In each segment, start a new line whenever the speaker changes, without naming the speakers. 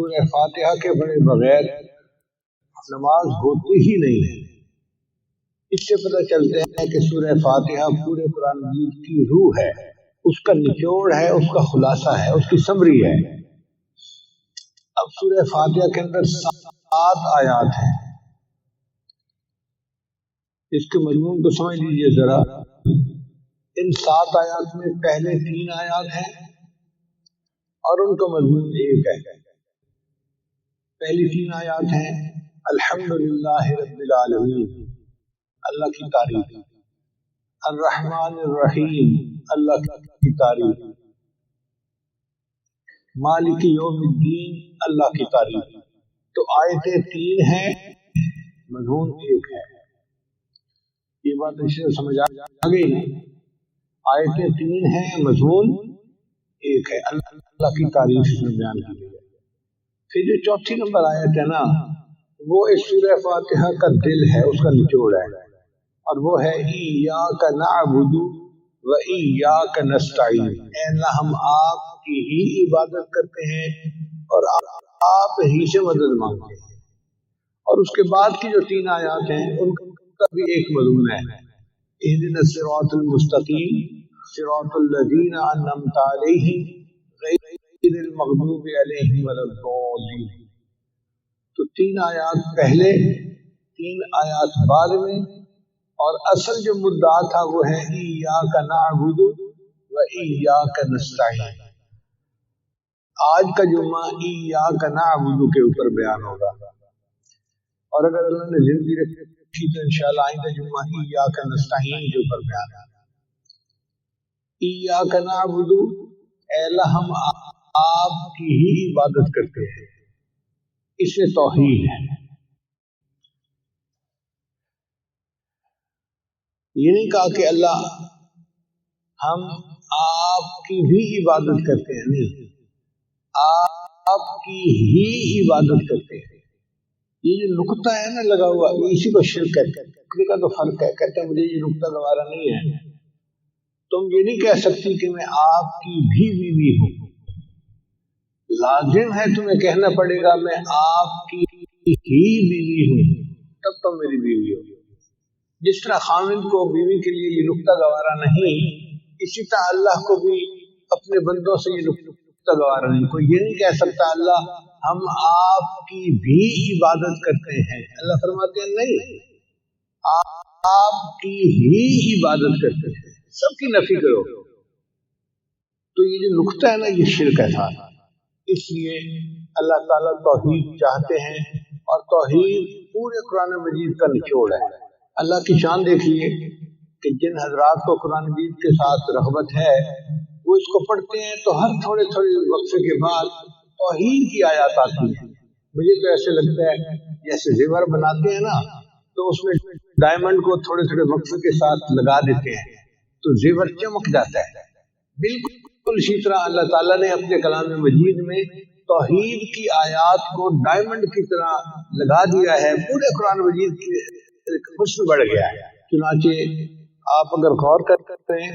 سورہ فاتحہ کے پڑھے بغیر نماز ہوتی ہی نہیں ہے۔ اس سے پتہ چلتا ہے کہ سورہ فاتحہ پورے قرآن مجید کی روح ہے، اس کا نچوڑ ہے، اس کا خلاصہ ہے، اس کی سمری ہے۔ اب سورہ فاتحہ کے اندر 7 آیات ہیں، اس کے مضمون کو سمجھ لیجئے ذرا۔ ان 7 آیات میں پہلے 3 آیات ہیں اور ان کا مضمون ایک ہے۔ پہلی 3 آیات ہیں الحمدللہ رب العالمین، اللہ کی تعریف، الرحمن الرحیم، اللہ کی تعریف، مالک یوم الدین، اللہ کی تعریف۔ تو آیتیں 3 ہیں، مضمون ایک ہے۔ یہ بات اس سے سمجھ آ گئی نا؟ آیتیں 3 ہیں، مضمون ایک ہے، اللہ کی تعریف اس میں بیان کی گئی ہے۔ پھر جو چوتھی نمبر آیت ہے نا، وہ اس سورہ فاتحہ کا دل ہے، اس کا نچوڑ ہے، اور وہ ہے ایاک نعبد و ایاک نستعین۔ اے اللہ ہم آپ کی ہی عبادت کرتے ہیں اور آپ ہی سے مدد مانگتے ہیں۔ اور اس کے بعد کی جو 3 آیات ہیں ان کا بھی ایک مضمون ہے، اہدنا الصراط المستقیم صراط الذین انعمت علیہم غیر المغضوب علیہم ولا الضالین۔ تو 3 آیات پہلے، 3 آیات بعد میں، اور اصل جو مدعا تھا وہ ہے ایاک نعبد و ایاک نستعین۔ آج کا جمعہ ایاک نعبد کے اوپر بیان ہوگا، اور اگر اللہ نے زندگی رکھی تو انشاءاللہ آئندہ جمعہ ایاک نستعین کے اوپر بیان ہوگا۔ ایاک نعبد، اے اللہ ہم آپ کی ہی عبادت کرتے ہیں، اس میں توحید ہے۔ یہ نہیں کہا کہ اللہ ہم آپ کی بھی عبادت کرتے ہیں، نہیں، آپ کی ہی عبادت کرتے ہیں۔ یہ جو نقطہ ہے نا لگا ہوا، اسی کو شرک کہتے ہیں، کا تو فرق ہے۔ کہتے ہیں مجھے یہ نقطہ دوبارہ نہیں ہے، تم یہ نہیں کہہ سکتی کہ میں آپ کی بھی بیوی ہوں، لازم ہے تمہیں کہنا پڑے گا میں آپ کی ہی بیوی ہوں، تب تم میری بیوی ہو۔ جس طرح خاوند کو بیوی کے لیے یہ نقطہ گوارا نہیں، اسی طرح اللہ کو بھی اپنے بندوں سے یہ نقطہ گوارا نہیں۔ کوئی یہ نہیں کہہ سکتا اللہ ہم آپ کی بھی عبادت کرتے ہیں۔ اللہ فرماتے ہیں نہیں، آپ کی ہی عبادت کرتے ہیں، سب کی نفی کرو۔ تو یہ جو نقطہ ہے نا، یہ شرک ہے ساتھ۔ اس لیے اللہ تعالیٰ توحید چاہتے ہیں، اور توحید پورے قرآن مجید کا نچوڑ ہے۔ اللہ کی شان دیکھیے کہ جن حضرات کو قرآن مجید کے ساتھ رغبت ہے وہ اس کو پڑھتے ہیں تو ہر تھوڑے تھوڑے وقفے کے بعد توحید کی آیات آتی ہیں۔ مجھے تو ایسے لگتا ہے جیسے زیور بناتے ہیں نا، تو اس میں ڈائمنڈ کو تھوڑے تھوڑے وقفے کے ساتھ لگا دیتے ہیں تو زیور چمک جاتا ہے۔ بالکل اسی طرح اللہ تعالیٰ نے اپنے کلام مجید میں توحید کی آیات کو ڈائمنڈ کی طرح لگا دیا ہے۔ پورے قرآن مجید کی حسن بڑھ گیا ہے۔ چنانچہ آپ اگر غور کرتے ہیں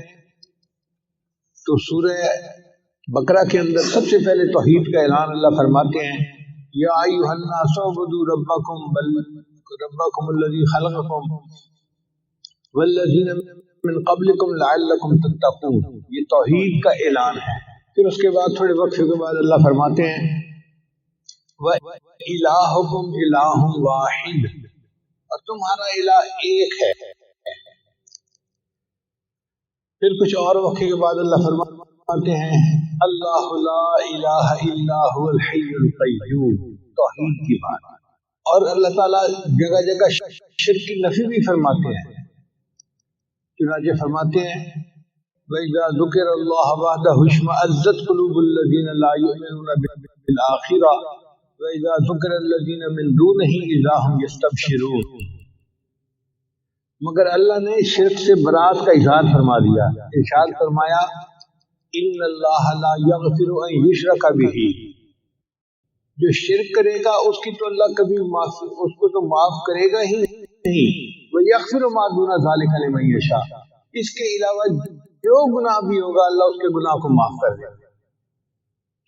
تو سورہ بقرہ کے اندر سب سے پہلے توحید کا اعلان اللہ فرماتے ہیں، یا ایھا الناس اعبدوا ربکم الذی خلقکم والذین من قبلکم لعلکم تتقون۔ یہ توحید کا اعلان ہے۔ پھر اس کے بعد تھوڑے وقفے کے بعد اللہ فرماتے ہیں وَإِلَٰهُكُمْ إِلَٰهٌ وَاحِدٌ، اور تمہارا الہ ایک ہے۔ پھر کچھ اور وقفے کے بعد اللہ فرماتے ہیں اللہ لا الہ الا هو الحی القیوم، توحید کی بات۔ اور اللہ تعالیٰ جگہ جگہ شرک کی نفی بھی فرماتے ہیں۔ چنانچہ فرماتے ہیں وَإِذَا ذُكِرَ اللَّهُ وَحْدَهُ اشْمَأَزَّتْ قُلُوبُ الَّذِينَ لَا يُؤْمِنُونَ بِالْآخِرَةِ وَإِذَا ذُكِرَ الَّذِينَ مِن دُونِهِ إِذَا هُمْ يَسْتَبْشِرُونَ۔ مگر اللہ نے شرک سے برات کا اظہار فرما دیا، ارشاد فرمایا ان اللہ لا یغفر ان یشرک بہ، جو شرک کرے گا اس کی تو اللہ کبھی اس کو تو معاف کرے گا ہی نہیں، وَيَغْفِرُ مَا دُونَ ذَلِكَ لِمَن یشاء، اس کے علاوہ جو گناہ بھی ہوگا اللہ اس کے گناہ کو معاف کر دے گا۔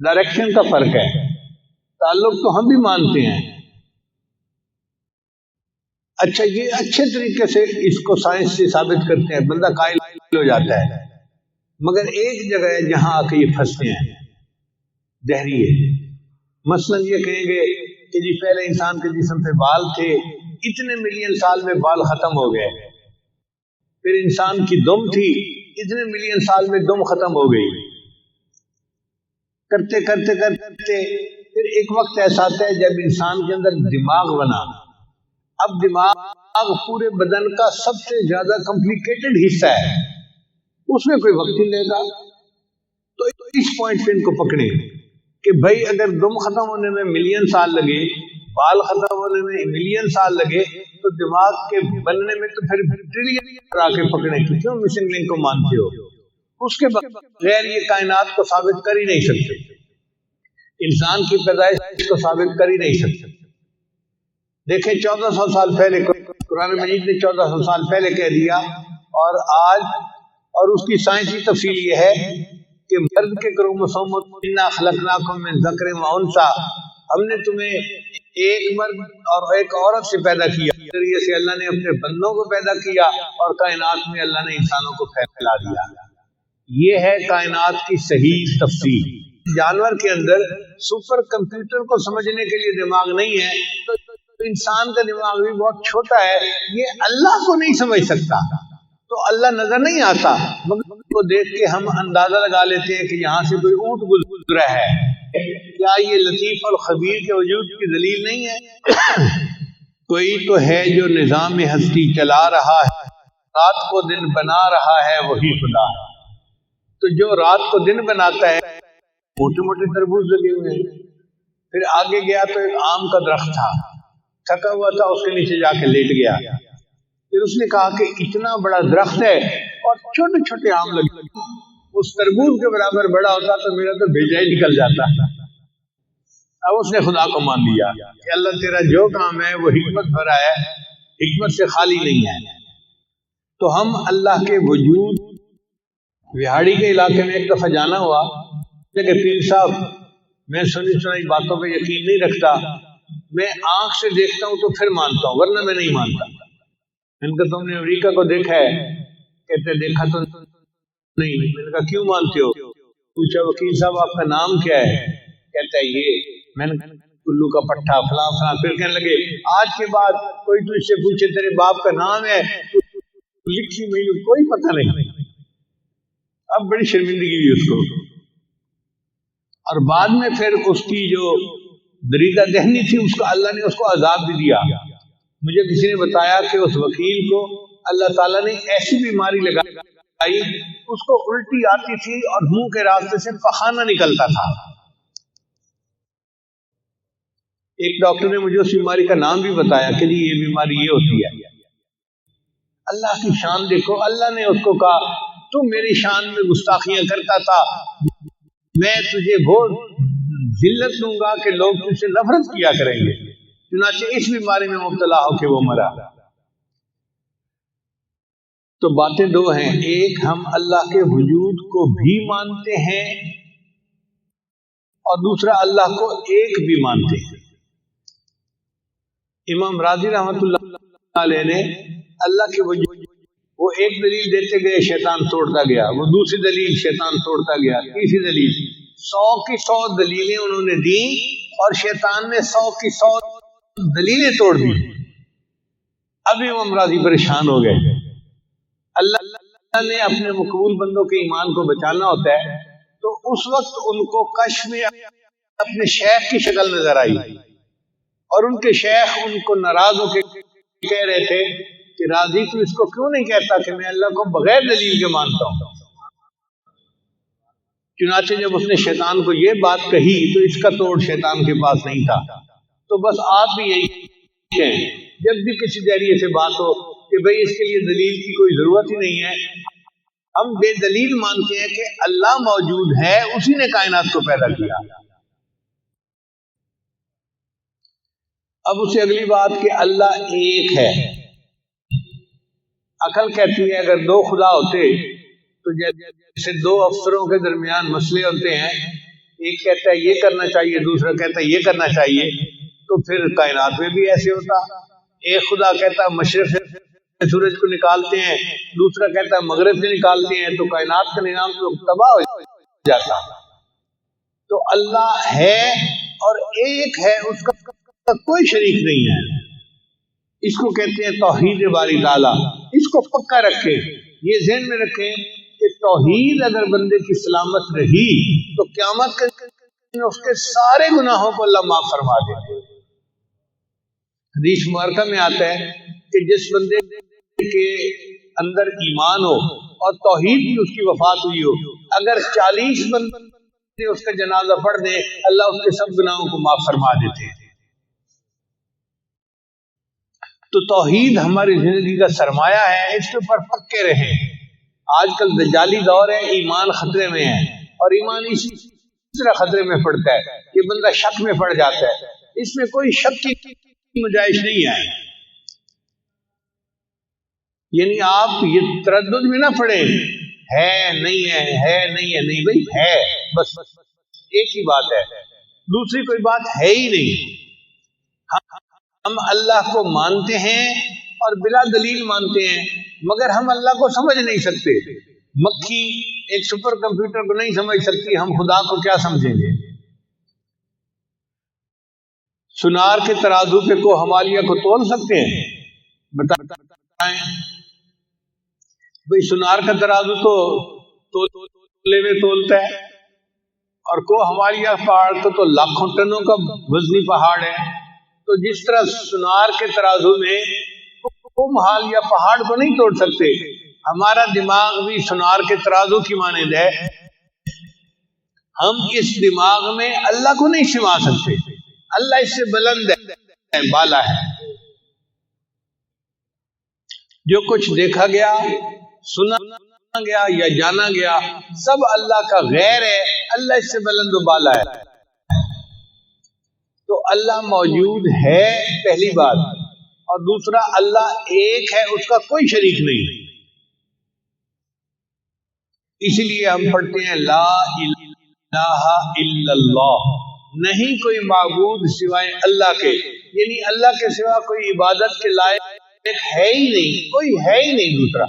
ڈائریکشن کا فرق ہے. تعلق تو ہم بھی مانتے ہیں. اچھا یہ اچھے طریقے سے اس کو سائنس سے ثابت کرتے ہیں, بندہ قائل ہو جاتا ہے. مگر ایک جگہ ہے جہاں آ کے یہ پھنستے ہیں, دہری ہے. مثلاً یہ کہیں گے کہ جی پہلے انسان کے جسم پہ بال تھے, اتنے ملین سال میں بال ختم ہو گئے. پھر انسان کی دم تھی, اتنے ملین سال میں دم ختم ہو گئی. کرتے کرتے کرتے پھر ایک وقت ایسا آتا ہے جب انسان کے اندر دماغ بنا. اب دماغ پورے بدن کا سب سے زیادہ کمپلیکیٹڈ حصہ ہے, اس میں کوئی وقت نہیں لے گا. تو اس پوائنٹ پہ ان کو پکڑے کہ بھائی اگر دم ختم ہونے میں ملین سال لگے, بال ختم ہونے میں ملین سال لگے, تو دماغ کے بننے میں تو پھر ٹریلین آ کے پکڑے کہ کیوں مسنگ لنک کو مانتے ہو. اس کے بغیر یہ کائنات کو ثابت کر ہی نہیں سکتے, انسان کی پیدائش کو ثابت کر ہی نہیں سکتے. دیکھیں 1400 سال پہلے قرآن مجید نے 1400 سال پہلے کہہ دیا, اور آج اور اس کی سائنسی تفصیل یہ ہے کہ مرد کے کروموسوم انا خلقناکم من ذکر و انثی, ہم نے تمہیں ایک مرد اور ایک عورت سے پیدا کیا. ذریعے سے اللہ نے اپنے بندوں کو پیدا کیا اور کائنات میں اللہ نے انسانوں کو پھیلا دیا. یہ ہے کائنات کی صحیح تفصیل. جانور کے اندر سپر کمپیوٹر کو سمجھنے کے لیے دماغ نہیں ہے, تو انسان کا دماغ بھی بہت چھوٹا ہے, یہ اللہ کو نہیں سمجھ سکتا. تو اللہ نظر نہیں آتا, مگر کو دیکھ کے ہم اندازہ لگا لیتے ہیں کہ یہاں سے کوئی اونٹ گزرا ہے. کیا یہ لطیف اور خبیر کے وجود کی دلیل نہیں ہے؟ کوئی تو ہے جو نظام ہستی چلا رہا ہے, رات کو دن بنا رہا ہے, وہی خدا ہے. تو جو رات کو دن بناتا ہے, موٹے موٹے تربوز لگے ہوئے ہیں. پھر آگے گیا تو ایک آم کا درخت تھا, تھکا ہوا تھا, اس کے نیچے جا کے لیٹ گیا. پھر اس نے کہا کہ اتنا بڑا درخت ہے اور چھوٹے چھوٹے آم لگے, اس تربوز کے برابر بڑا ہوتا تو میرا تو بھیجا ہی نکل جاتا. اب اس نے خدا کو مان لیا کہ اللہ تیرا جو کام ہے وہ حکمت بھرا ہے, حکمت سے خالی نہیں ہے. تو ہم اللہ کے وجود, وہاڑی کے علاقے میں ایک دفعہ جانا ہوا کہ پیر صاحب میں سنی سنائی باتوں پہ یقین نہیں رکھتا, میں آنکھ سے دیکھتا ہوں تو پھر مانتا ہوں, ورنہ میں نہیں مانتا. ان کا تم نے امریکہ کو دیکھا ہے؟ کہتے دیکھا تو نہیں. میں نے کہا کیوں مانتے ہو؟ پوچھا وکیل صاحب آپ کا نام کیا ہے؟ کہتا ہے یہ. میں نے کلو کا پٹھا فلاں فلاں. پھر کہنے لگے آج کے بعد کوئی تو اس سے پوچھے تیرے باپ کا نام ہے, لکھی میں کوئی پتہ نہیں. اب بڑی شرمندگی ہوئی اس کو. اور بعد میں پھر اس کی جو دریدہ دہنی تھی, اس کا اللہ نے اس کو عذاب بھی دیا. مجھے کسی نے بتایا کہ اس وکیل کو اللہ تعالیٰ نے ایسی بیماری لگائی, اس کو الٹی آتی تھی اور منہ کے راستے سے پخانہ نکلتا تھا. ایک ڈاکٹر نے مجھے اس بیماری کا نام بھی بتایا کہ جی یہ بیماری یہ ہوتی ہے. اللہ کی شان دیکھو, اللہ نے اس کو کہا تو میری شان میں گستاخیاں کرتا تھا, میں تجھے بہت ذلت دوں گا کہ لوگ تجھ سے نفرت کیا کریں گے. چنانچہ اس بیماری میں مبتلا ہو کے وہ مرا. تو باتیں دو ہیں, ایک ہم اللہ کے وجود کو بھی مانتے ہیں اور دوسرا اللہ کو ایک بھی مانتے ہیں. امام راضی رحمۃ اللہ علیہ نے اللہ کے وجود وہ ایک دلیل دیتے گئے, شیطان توڑتا گیا, وہ دوسری دلیل شیطان توڑتا گیا, تیسری دلیل, 100 کی 100 دلیلیں انہوں نے دی اور شیطان نے 100 کی 100 دلیلیں توڑ دی. اب امام راضی پریشان ہو گئے. اللہ نے اپنے مقبول بندوں کے ایمان کو بچانا ہوتا ہے, تو اس وقت ان کو کشف میں اپنے شیخ کی شکل نظر آئی, اور ان کے شیخ ان کو ناراض ہو کے کہہ رہے تھے کہ راضی تو اس کو کیوں نہیں کہتا کہ میں اللہ کو بغیر دلیل کے مانتا ہوں. چنانچہ جب اس نے شیطان کو یہ بات کہی تو اس کا توڑ شیطان کے پاس نہیں تھا. تو بس آپ بھی یہی کہیں, جب بھی کسی ذریعے سے بات ہو کہ بھئی اس کے لیے دلیل کی کوئی ضرورت ہی نہیں ہے, ہم بے دلیل مانتے ہیں کہ اللہ موجود ہے, اسی نے کائنات کو پیدا کیا. اب اسے اگلی بات کہ اللہ ایک ہے. عقل کہتی ہے اگر دو خدا ہوتے تو جیسے دو افسروں کے درمیان مسئلے ہوتے ہیں ایک کہتا ہے یہ کرنا چاہیے، دوسرا کہتا ہے یہ کرنا چاہیے، تو پھر کائنات میں بھی ایسے ہوتا. ایک خدا کہتا ہے مشرق سے سورج کو نکالتے ہیں، دوسرا کہتا ہے مغرب سے نکالتے ہیں، تو کائنات کا نظام تو تباہ ہو جاتا. تو اللہ ہے اور ایک ہے، اس کا کوئی شریک نہیں ہے. اس کو کہتے ہیں توحید باری تعالیٰ. اس کو پکا رکھے، یہ ذہن میں رکھیں کہ توحید اگر بندے کی سلامت رہی تو قیامت کے دن اس کے سارے گناہوں کو اللہ معاف فرما دے. حدیث مبارکہ میں آتا ہے کہ جس بندے کے اندر ایمان ہو اور توحید کی اس کی وفات ہوئی ہو، اگر 40 بندے اس کا جنازہ پڑھ دیں، اللہ اس کے سب گناہوں کو معاف فرما دیتے ہیں. تو توحید ہماری زندگی کا سرمایہ ہے، اس کے اوپر پکے رہیں. آج کل دجالی دور ہے، ایمان خطرے میں ہے، اور ایمان اسی طرح خطرے میں پڑتا ہے کہ بندہ شک میں پڑ جاتا ہے. اس میں کوئی شک کی گنجائش نہیں ہے. یعنی آپ یہ تردد میں نہ پڑے، ہے نہیں ہے، ہے نہیں ہے، نہیں بھائی ہے، بس ایک ہی بات ہے، دوسری کوئی بات ہے ہی نہیں. ہم اللہ کو مانتے ہیں اور بلا دلیل مانتے ہیں، مگر ہم اللہ کو سمجھ نہیں سکتے. مکھی ایک سپر کمپیوٹر کو نہیں سمجھ سکتی، ہم خدا کو کیا سمجھیں گے؟ سنار کے ترازو پہ کو ہمالیہ کو تول سکتے ہیں؟ بتائیں بھئی، سنار کا ترازو تو تولے میں تولتا ہے، اور کو ہمالیہ پہاڑ کو تو لاکھوں ٹنوں کا وزنی پہاڑ ہے. تو جس طرح سنار کے ترازو میں محال یا پہاڑ کو نہیں توڑ سکتے، ہمارا دماغ بھی سنار کے ترازو کی مانند ہے. ہم اس دماغ میں اللہ کو نہیں سما سکتے. اللہ اس سے بلند ہے، بالا ہے. جو کچھ دیکھا گیا، سنا گیا یا جانا گیا، سب اللہ کا غیر ہے. اللہ اس سے بلند و بالا ہے. تو اللہ موجود ہے، پہلی بات، اور دوسرا اللہ ایک ہے، اس کا کوئی شریک نہیں. اسی لیے ہم پڑھتے ہیں لا الہ الا اللہ، نہیں کوئی معبود سوائے اللہ کے. یعنی اللہ کے سوا کوئی عبادت کے لائق ہے ہی نہیں، کوئی ہے ہی نہیں دوسرا.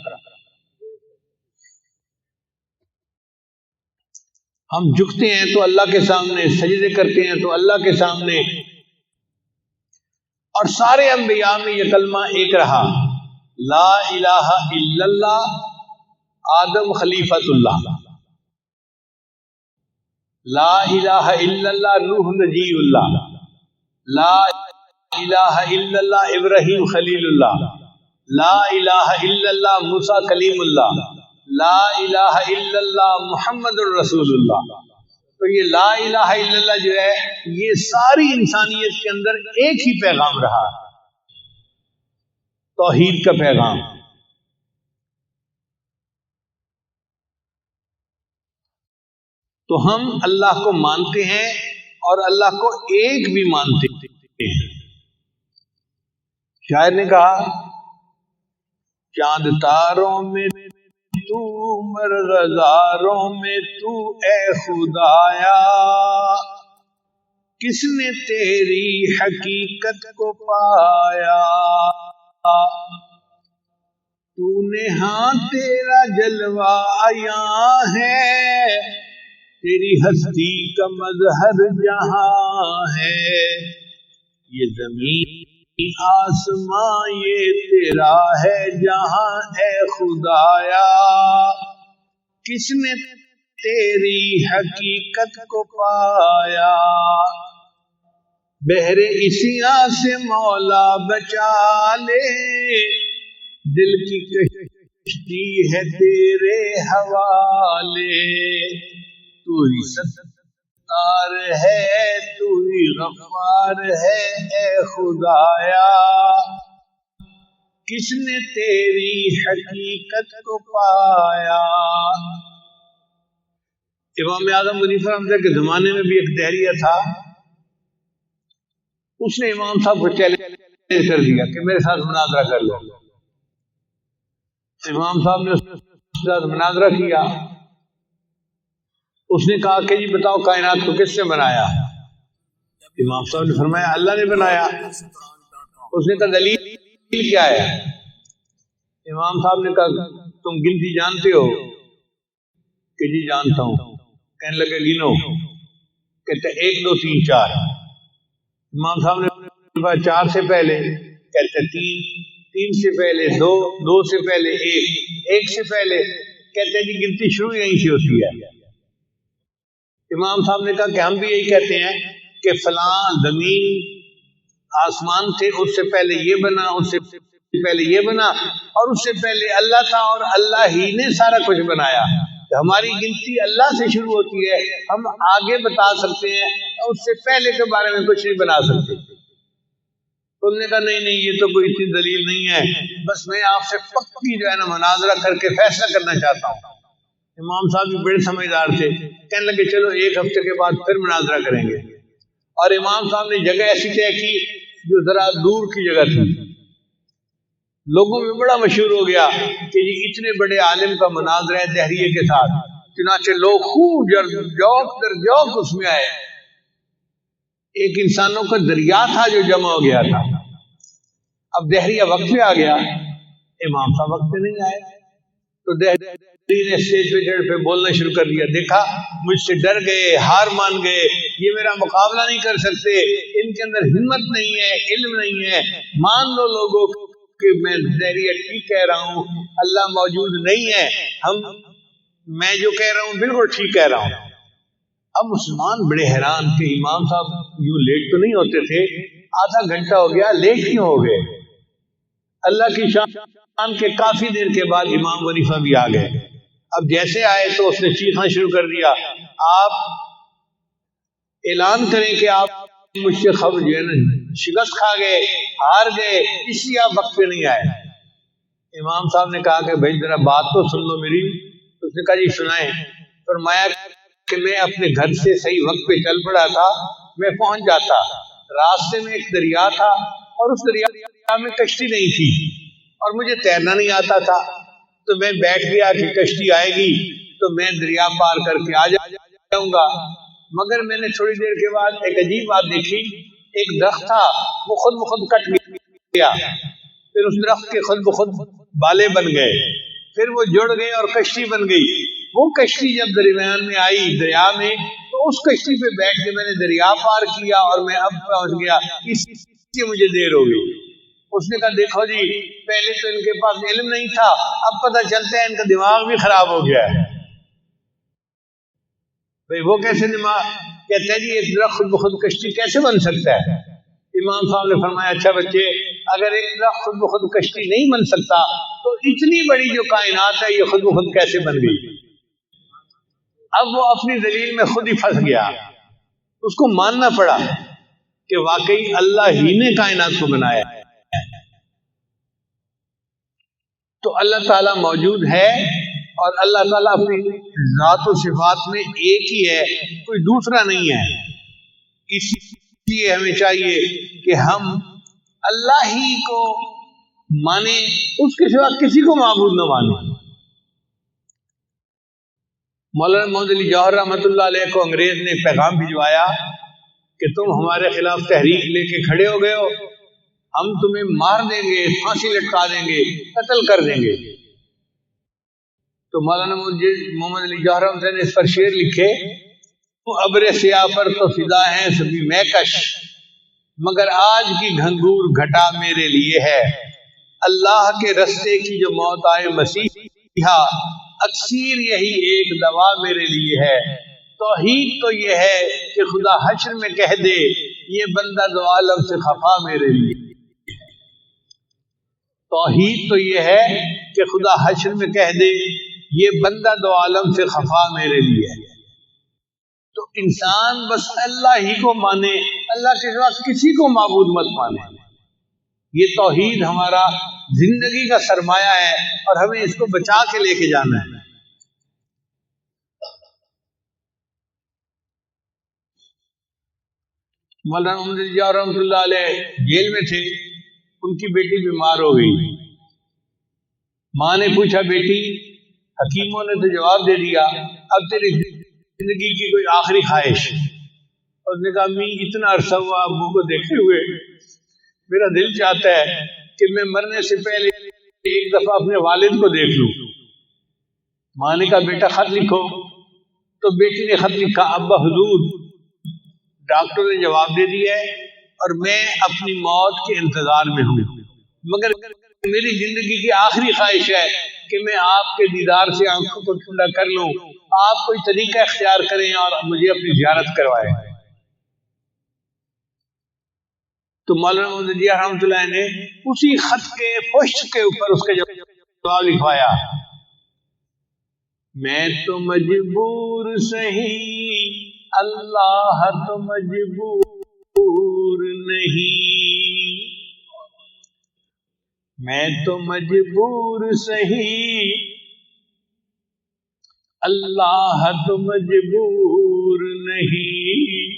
ہم جھکتے ہیں تو اللہ کے سامنے، سجدے کرتے ہیں تو اللہ کے سامنے. اور سارے انبیاء میں یہ کلمہ ایک رہا، لا الہ الا اللہ. آدم خلیفۃ اللہ، لا الہ الا اللہ نوح نجی اللہ، لا الہ الا اللہ ابراہیم خلیل اللہ، لا الہ الا اللہ موسیٰ کلیم اللہ، لا الہ الا اللہ محمد الرسول اللہ. تو یہ لا الہ الا اللہ جو ہے، یہ ساری انسانیت کے اندر ایک ہی پیغام رہا، توحید کا پیغام. تو ہم اللہ کو مانتے ہیں اور اللہ کو ایک بھی مانتے ہیں. شاعر نے کہا، چاند تاروں میں تو، مرغزاروں میں تو، اے خدایا، کس نے تیری حقیقت کو پایا. تو نے ہاں تیرا جلوہ عیاں ہے، تیری ہستی کا مظہر جہاں ہے. یہ زمین آسمان یہ تیرا ہے جہاں، اے خدایا، کس نے تیری حقیقت کو پایا. بحر اسیاں سے مولا بچا لے، دل کی کشتی ہے تیرے حوالے. تو ہی ستار ہے، تو ہی غفار ہے، اے خدایا، کس نے تیری حقیقت کو پایا. امام اعظم حنیفہ رحمۃ اللہ کے زمانے میں بھی ایک دہریہ تھا، اس نے امام صاحب کو چیلنج کر دیا کہ میرے ساتھ مناظرہ کر لو. امام صاحب نے اس کے ساتھ مناظرہ کیا. اس نے کہا کہ جی بتاؤ کائنات کو کس نے بنایا؟ امام صاحب نے فرمایا اللہ نے بنایا۔ اس نے کہا دلیل کیا ہے؟ امام صاحب نے کہا تم گنتی جانتے ہو؟ کہ جی جانتا ہوں۔ کہنے لگے گنو، کہتے 1 2 3 4۔ امام صاحب نے کہا 4 سے پہلے، کہتے 3، 3 سے پہلے 2، 2 سے پہلے 1، 1 سے پہلے، کہتے جی گنتی شروع یہیں سے ہوتی ہے۔ امام صاحب نے کہا کہ ہم بھی یہی کہتے ہیں کہ فلاں زمین آسمان تھے، اس سے پہلے یہ بنا، اس سے پہلے یہ بنا، اور اس سے پہلے اللہ تھا اور اللہ ہی نے سارا کچھ بنایا۔ ہماری گنتی اللہ سے شروع ہوتی ہے، ہم آگے بتا سکتے ہیں، اس سے پہلے کے بارے میں کچھ نہیں بنا سکتے۔ انہوں نے کہا نہیں نہیں یہ تو کوئی اتنی دلیل نہیں ہے، بس میں آپ سے پکی جو ہے نا مناظرہ کر کے فیصلہ کرنا چاہتا ہوں۔ امام صاحب بھی بڑے سمجھدار تھے، کہنے لگے چلو 1 ہفتے کے بعد پھر مناظرہ کریں گے۔ اور امام صاحب نے جگہ ایسی طے کی جو ذرا دور کی جگہ تھی۔ لوگوں میں بڑا مشہور ہو گیا کہ جی اتنے بڑے عالم کا مناظرہ ہے دہریے کے ساتھ، چنانچہ لوگ خوب جوق در جوق اس میں آئے۔ ایک انسانوں کا دریا تھا جو جمع ہو گیا تھا۔ اب دہریہ وقت پہ آ گیا، امام صاحب وقت پہ نہیں آئے، تو دہری نے اسٹیج پہ چڑھ پہ بولنا شروع کر دیا، دیکھا مجھ سے ڈر گئے، ہار مان گئے، یہ میرا مقابلہ نہیں کر سکتے، ان کے اندر ہمت نہیں ہے، علم نہیں ہے، مان لو لوگوں کہ میں دہریہ ٹھیک کہہ رہا ہوں، اللہ موجود نہیں ہے، میں جو کہہ رہا ہوں بالکل ٹھیک کہہ رہا ہوں۔ اب مسلمان بڑے حیران کہ امام صاحب یوں لیٹ تو نہیں ہوتے تھے، آدھا گھنٹہ ہو گیا، لیٹ کیوں ہو گئے؟ اللہ کی شان کے کافی دیر کے بعد امام حنیفہ بھی آ گئے۔ اب جیسے آئے تو اس نے چیخنا شروع کر دیا، آپ اعلان کریں کہ آپ مجھ سے خبر جو ہے نا شکست کھا گئے، ہار گئے، اس لیے آپ وقت پہ نہیں آئے۔ امام صاحب نے کہا کہ بھائی ذرا بات تو سن لو میری۔ اس نے کہا جی سنائیں۔ فرمایا کہ میں اپنے گھر سے صحیح وقت پہ چل پڑا تھا، میں پہنچ جاتا، راستے میں ایک دریا تھا اور اس دریا میں کشتی نہیں تھی اور مجھے تیرنا نہیں آتا تھا، تو میں بیٹھ گیا کہ کشتی آئے گی تو میں دریا پار کر کے آ جاؤں گا۔ مگر میں نے تھوڑی دیر کے بعد ایک عجیب بات دیکھی، ایک درخت تھا وہ خود بخود کٹ گیا، پھر اس درخت کے خود بخود بالے بن گئے، پھر وہ جڑ گئے اور کشتی بن گئی۔ وہ کشتی جب درمیان میں آئی دریا میں، تو اس کشتی پہ بیٹھ کے میں نے دریا پار کیا اور میں اب پہنچ گیا، اس لیے مجھے دیر ہو گئی۔ اس نے کہا دیکھو جی پہلے تو ان کے پاس علم نہیں تھا، اب پتہ چلتا ہے ان کا دماغ بھی خراب ہو گیا ہے۔ بھئی وہ کیسے دماغ؟ کہتے ہیں جی ایک درخت خود بخود کشتی کیسے بن سکتا ہے؟ امام صاحب نے فرمایا اچھا بچے، اگر ایک درخت خود بخود کشتی نہیں بن سکتا تو اتنی بڑی جو کائنات ہے یہ خود بخود کیسے بن گئی؟ اب وہ اپنی دلیل میں خود ہی پھنس گیا، اس کو ماننا پڑا کہ واقعی اللہ ہی نے کائنات کو بنایا ہے۔ تو اللہ تعالیٰ موجود ہے اور اللہ تعالیٰ اپنی ذات و صفات میں ایک ہی ہے، کوئی دوسرا نہیں ہے۔ اس لیے ہمیں چاہیے کہ ہم اللہ ہی کو مانیں، اس کے سوا کسی کو معبود نہ مانیں۔ مولانا محمد علی جوہر رحمۃ اللہ علیہ کو انگریز نے پیغام بھجوایا کہ تم ہمارے خلاف تحریک لے کے کھڑے ہو گئے ہو، ہم تمہیں مار دیں گے، پھانسی لٹکا دیں گے، قتل کر دیں گے۔ تو مولانا محمد علی جوہر رحمۃ اللہ نے اس پر شعر لکھے، ابر سیاہ پر تو فضا ہیں سبھی مہکش، مگر آج کی گھنگور گھٹا میرے لیے ہے، اللہ کے رستے کی جو موت آئے مسیحا، اکثیر یہی ایک دوا میرے لیے ہے۔ توحید تو یہ ہے کہ خدا حشر میں کہہ دے، یہ بندہ دو عالم سے خفا میرے لیے۔ توحید تو یہ ہے کہ خدا حشر میں کہہ دے، یہ بندہ دو عالم سے خفا میرے لیے ہے۔ تو انسان بس اللہ ہی کو مانے، اللہ کے سوا کسی کو معبود مت مانے۔ یہ توحید ہمارا زندگی کا سرمایہ ہے اور ہمیں اس کو بچا کے لے کے جانا ہے۔ مولانا محمد علی جوہر رحمۃ اللہ علیہ جیل میں تھے، ان کی بیٹی بیمار ہو گئی۔ ماں نے پوچھا بیٹی، حکیموں نے تو جواب دے دیا اب تیری زندگی کی کوئی آخری خواہش؟ اس نے کہا امی اتنا عرصہ ہوا ابو کو دیکھے ہوئے، میرا دل چاہتا ہے کہ میں مرنے سے پہلے ایک دفعہ اپنے والد کو دیکھ لوں۔ ماں نے کہا بیٹا خط لکھو، تو بیٹی نے خط لکھا، ابا حضور ڈاکٹر نے جواب دے دیا ہے اور میں اپنی موت کے انتظار میں ہوں، مگر میری زندگی کی آخری خواہش ہے کہ میں آپ کے دیدار سے آنکھوں کو ٹھنڈا کر لوں، آپ کوئی طریقہ اختیار کریں اور مجھے اپنی زیارت کروائیں۔ تو مولانا محمد علی رحمۃ اللہ نے اسی خط کے پشت کے اوپر اس کا جواب لکھوایا، میں تو مجبور سہی اللہ تو مجبور نہیں، میں تو مجبور سہی اللہ تو مجبور نہیں،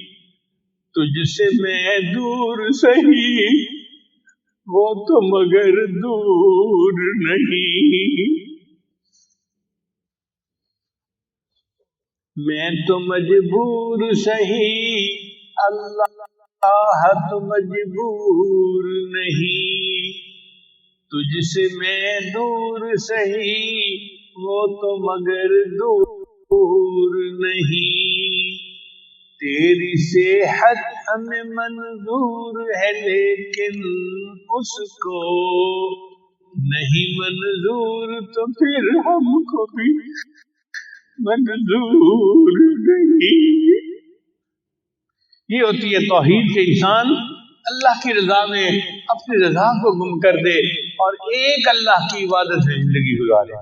تجھ سے میں دور سہی وہ تو مگر دور نہیں، میں تو مجبور سہی اللہ تو مجبور نہیں، تجھ سے میں دور سہی وہ تو مگر دور نہیں، تیری صحت ہمیں منظور ہے لیکن اس کو نہیں منظور، تو پھر ہم کو بھی منظور نہیں۔ یہ ہوتی ہے توحید کے انسان اللہ کی رضا میں اپنی رضا کو گم کر دے اور ایک اللہ کی عبادت میں زندگی گزارے۔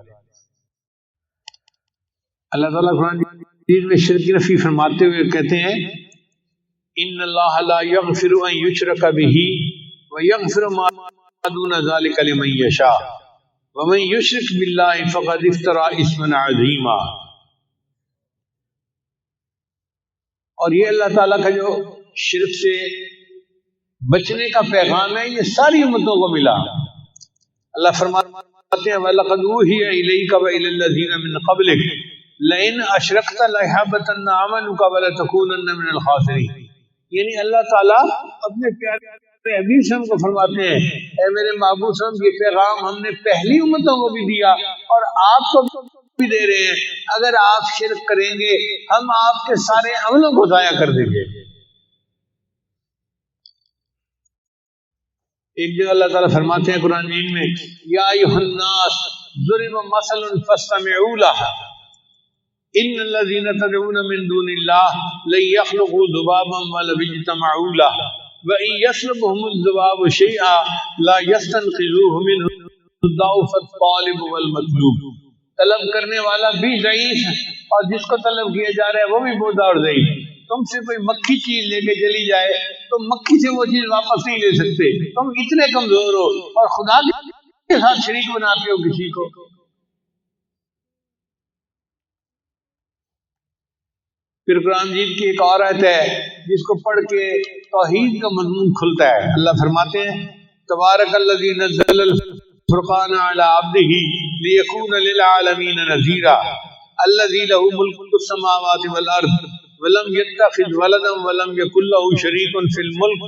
اللہ تعالیٰ قرآن مجید میں شرک کی نفی فرماتے ہوئے کہتے ہیں ان اللہ لا یغفر ان یشرک بہ ویغفر ما دون ذلک لمن یشاء ومن یشرک باللہ فقد افترى اثما عظیما۔ اور یہ اللہ تعالیٰ کا جو شرک سے بچنے کا پیغام ہے یہ ساری امتوں کو ملا۔ اللہ فرماتے ہیں وَلَقَدْ أُوحِيَ إِلَيْكَ وَإِلَى الَّذِينَ مِن قَبْلِكَ لَئِنْ أَشْرَكْتَ لَيَحْبَطَنَّ عَمَلُكَ وَلَتَكُونَنَّ مِنَ الْخَاسِرِينَ۔ یعنی اللہ تعالیٰ اپنے پیارے حبیب صلی اللہ علیہ وسلم کو فرماتے ہیں اے میرے محبوب صلی اللہ علیہ وسلم یہ پیغام ہم نے پہلی امتوں کو بھی دیا اور آپ کو بھی دے رہے ہیں، اگر آپ شرک کریں گے ہم آپ کے سارے عملوں کو ضائع کر دیں گے۔ ایک جگہ اللہ تعالیٰ فرماتے ہیں قرآن مجید میں یا ایھا الناس ضرب مثل فاستمعوا له ان الذين تدعون من دون الله لن يخلقوا ذبابا ولو اجتمعوا له وان يسلبهم الذباب شيئا لا يستنقذوه منه ضعف الطالب والمطلوب۔ طلب کرنے والا بھی ضعیف اور جس کو طلب کیا جا رہا ہے وہ بھی بودا اور ضعیف۔ تم سے کوئی مکھی چیز لے کے چلی جائے تو مکھی سے وہ چیز واپس نہیں لے سکتے، تم اتنے کمزور ہو اور خدا کے ساتھ شریک بناتے ہو کسی کو۔ پھر قرآن مجید کی ایک اور آیت ہے جس کو پڑھ کے توحید کا مضمون کھلتا ہے۔ اللہ فرماتے ہیں تبارک الذی نزل الفرقان علی عبدہ لیکون للعالمین نذیرا الذی لہ ملک السماوات والارض ولم يتخذ ولدا ولم يكن له شريك في الملك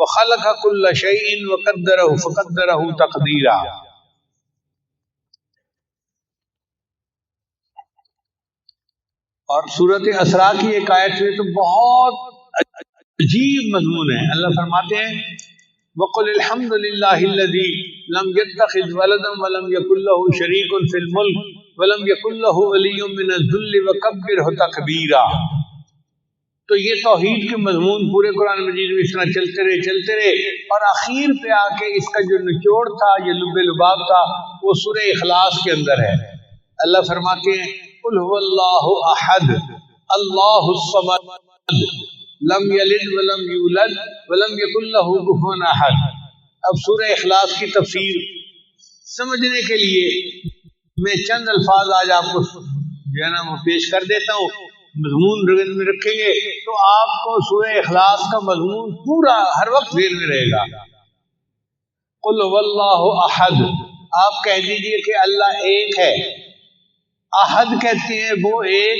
وخلق كل شيء وقدره فقدره تقديرا۔ اور سورۃ اسراء کی ایک آیت میں تو بہت عجیب مضمون ہے۔ اللہ فرماتے ہیں وَقُلِ الْحَمْدُ لِلَّهِ الَّذِي لَمْ يَتَّخِذْ وَلَدًا وَلَمْ يَكُنْ لَهُ شَرِيكٌ فِي الْمُلْكِ وَلَمْ يَكُنْ لَهُ وَلِيٌّ مِّنَ الذُّلِّ وَكَبِّرْهُ تَكْبِيرًا۔ تو یہ توحید کے مضمون پورے قرآن مجید میں اس طرح چلتے رہے اور آخر پہ آ کے اس کا جو نچوڑ تھا، یہ لب لباب تھا، وہ سورہ اخلاص کے اندر ہے۔ اللہ فرماتے ہیں قل هو اللہ احد اللہ الصمد لم یلد ولم یولد ولم یکن له کفوا احد۔ اب سورہ اخلاص کی تفسیر سمجھنے کے لیے میں چند الفاظ آج آپ کو جو ہے نا وہ پیش کر دیتا ہوں، مضمون میں رکھیں گے تو آپ کو سورہ اخلاص کا مضمون پورا ہر وقت ذہن میں رہے گا۔ قل هو اللہ احد، آپ کہہ دیجئے کہ اللہ ایک ہے۔ احد کہتے ہیں وہ ایک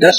10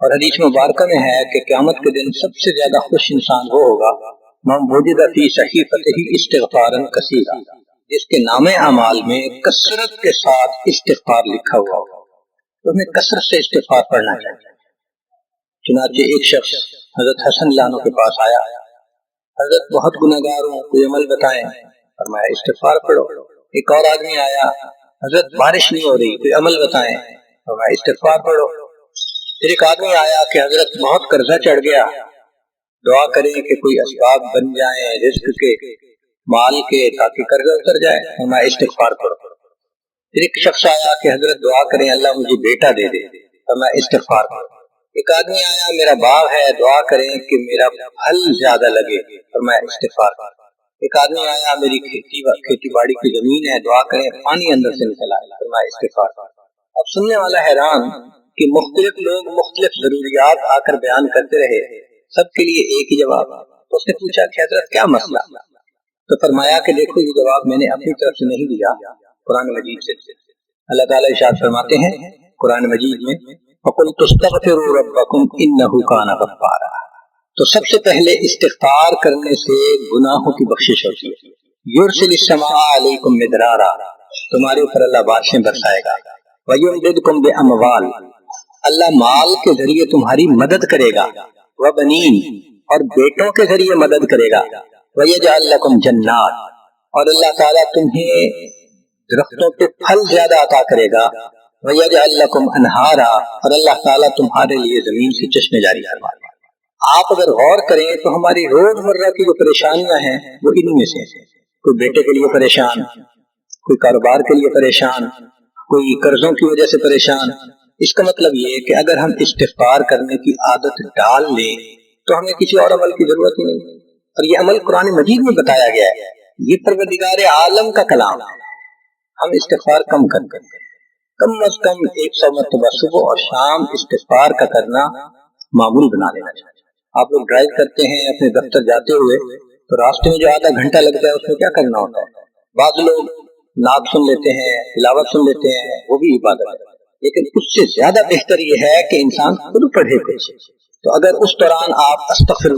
اور حدیث مبارکہ میں ہے کہ قیامت کے دن سب سے زیادہ خوش انسان وہ ہوگا من وجد فی صحیفتہ استغفارا کثیرا، جس کے نام اعمال میں کثرت کے ساتھ استغفار لکھا ہوا ہوگا، تو ہمیں کثرت سے استغفار پڑھنا چاہیے۔ چنانچہ ایک شخص حضرت حسن لانو کے پاس آیا، حضرت بہت گناہگار ہوں، کوئی عمل بتائیں، فرمایا استغفار پڑھو۔ ایک اور آدمی آیا، حضرت بارش نہیں ہو رہی، کوئی عمل بتائیں، فرمایا استغفار پڑھو۔ پھر ایک آدمی آیا کہ حضرت بہت قرضہ چڑھ گیا، دعا کریں کہ کوئی اسباب بن جائیں رزق کے، مال کے، تاکہ قرضہ اتر جائے، فرمایا استغفار کرو۔ پھر ایک شخص آیا کہ حضرت دعا کریں اللہ مجھے بیٹا دے دے، فرمایا استغفار کرو۔ ایک آدمی آیا میرا باغ ہے، دعا کریں کہ میرا پھل زیادہ لگے، فرمایا استغفار کرو۔ ایک آدمی آیا میری کھیتی باڑی کی زمین ہے، دعا کریں پانی اندر سے نکل آئے، فرمایا استغفار کرو۔ اب سننے والا حیران کہ مختلف لوگ مختلف ضروریات آ کر بیان کرتے رہے، سب کے لیے ایک ہی جواب۔ تو اس نے پوچھا کہ حضرت کیا مسئلہ؟ تو فرمایا کہ دیکھو یہ جواب میں نے اپنی طرف سے نہیں دیا، قرآن مجید سے۔ اللہ تعالیٰ ارشاد فرماتے ہیں قرآن مجید میں فَقُلْتُ اسْتَغْفِرُوا رَبَّكُمْ إِنَّهُ كَانَ غَفَّارًا۔ تو سب سے پہلے استغفار کرنے سے گناہوں کی بخشش ہوتی ہے۔ يُرْسِلِ السَّمَاءَ عَلَيْكُمْ مِدْرَارًا، تمہارے اوپر اللہ بارشیں برسائے گا۔ وَيُمْدِدْكُمْ بِأَمْوَالٍ، اللہ مال کے ذریعے تمہاری مدد کرے گا۔ وَبَنِينَ، اور بیٹوں کے ذریعے مدد کرے گا۔ وَيَجْعَلْ لَكُمْ جَنَّاتٍ، اور اللہ تعالیٰ تمہیں درختوں کے پھل زیادہ عطا کرے گا۔ وَيَجْعَلْ لَكُمْ أَنْهَارًا، اور اللہ تعالیٰ تمہارے لیے زمین سے چشمے جاری فرما دے گا۔ آپ اگر غور کریں تو ہماری روز مرہ کی جو پریشانیاں ہیں وہ انہی میں سے ہیں۔ کوئی بیٹے کے لیے پریشان، کوئی کاروبار کے لیے پریشان، کوئی قرضوں کی وجہ سے پریشان۔ اس کا مطلب یہ ہے کہ اگر ہم استغفار کرنے کی عادت ڈال لیں تو ہمیں کسی اور عمل کی ضرورت ہی نہیں۔ اور یہ عمل قرآن مجید میں بتایا گیا ہے، یہ پروردگار عالم کا کلام ہے۔ ہم استغفار کم کرتے ہیں، کم از کم 100 مرتبہ صبح اور شام استغفار کا کرنا معمول بنا لینا چاہیے۔ آپ لوگ ڈرائیو کرتے ہیں اپنے دفتر جاتے ہوئے تو راستے میں جو آدھا گھنٹہ لگتا ہے اس میں کیا کرنا ہوتا ہے؟ بعض لوگ نعت سن لیتے ہیں، تلاوت سن لیتے ہیں، وہ بھی عبادت ہے، لیکن اس سے زیادہ بہتر یہ ہے کہ انسان خود پڑھے کچھ۔ تو اگر اس دوران آپ استغفر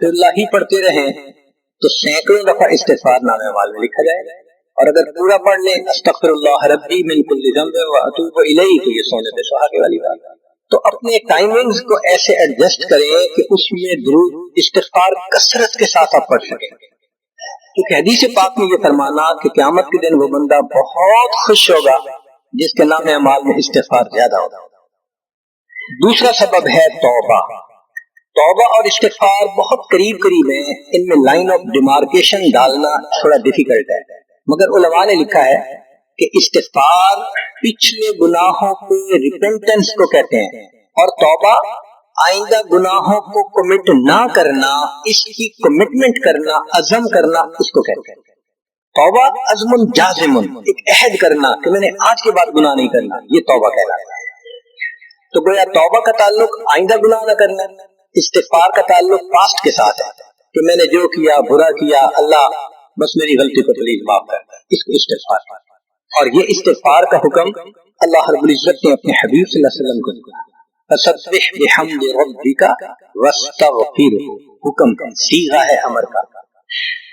اللہ ہی پڑھتے رہیں تو سینکڑوں دفعہ استغفار نامہ اعمال میں لکھا جائے گا۔ اور اگر پورا پڑھ لیں استغفر اللہ ربی من کل ذنب واتوب الیہ، تو یہ سونے پہ سہاگے والی بات ہے۔ تو اپنے ٹائمنگز کو ایسے ایڈجسٹ کریں کہ اس میں درود استغفار کثرت کے ساتھ آپ پڑھ سکیں، کیونکہ حدیث پاک میں یہ فرمانا کہ قیامت کے دن وہ بندہ بہت خوش ہوگا جس کے نام اعمال میں استغفار زیادہ ہوگا۔ دوسرا سبب ہے توبہ۔ توبہ اور استغفار بہت قریب ہیں، ان میں لائن آف ڈیمارکیشن ڈالنا تھوڑا ڈیفیکلٹ ہے، مگر علماء نے لکھا ہے کہ استغفار پچھلے گناہوں کے ریپینٹنس کو کہتے ہیں، اور توبہ آئندہ گناہوں کو کمٹ نہ کرنا، اس کی کمٹمنٹ کرنا، عزم کرنا، اس کو کہتے ہیں۔ توبہ عزم جازم، ایک عہد کرنا کہ میں نے آج کے بعد گناہ نہیں کرنا، یہ توبہ کہلاتا ہے۔ تو گویا توبہ کا تعلق آئندہ گناہ نہ کرنا، استغفار کا تعلق پاسٹ کے ساتھ ہے کہ میں نے جو کیا برا کیا، اللہ بس میری غلطی کو پلیز معاف کر، اس کو استغفار۔ اور یہ استغفار کا حکم اللہ رب العزت نے اپنے حبیب صلی اللہ علیہ وسلم کو دیا، فسبح بحمد ربک واستغفرہ، حکم کا صیغہ ہے امر کا۔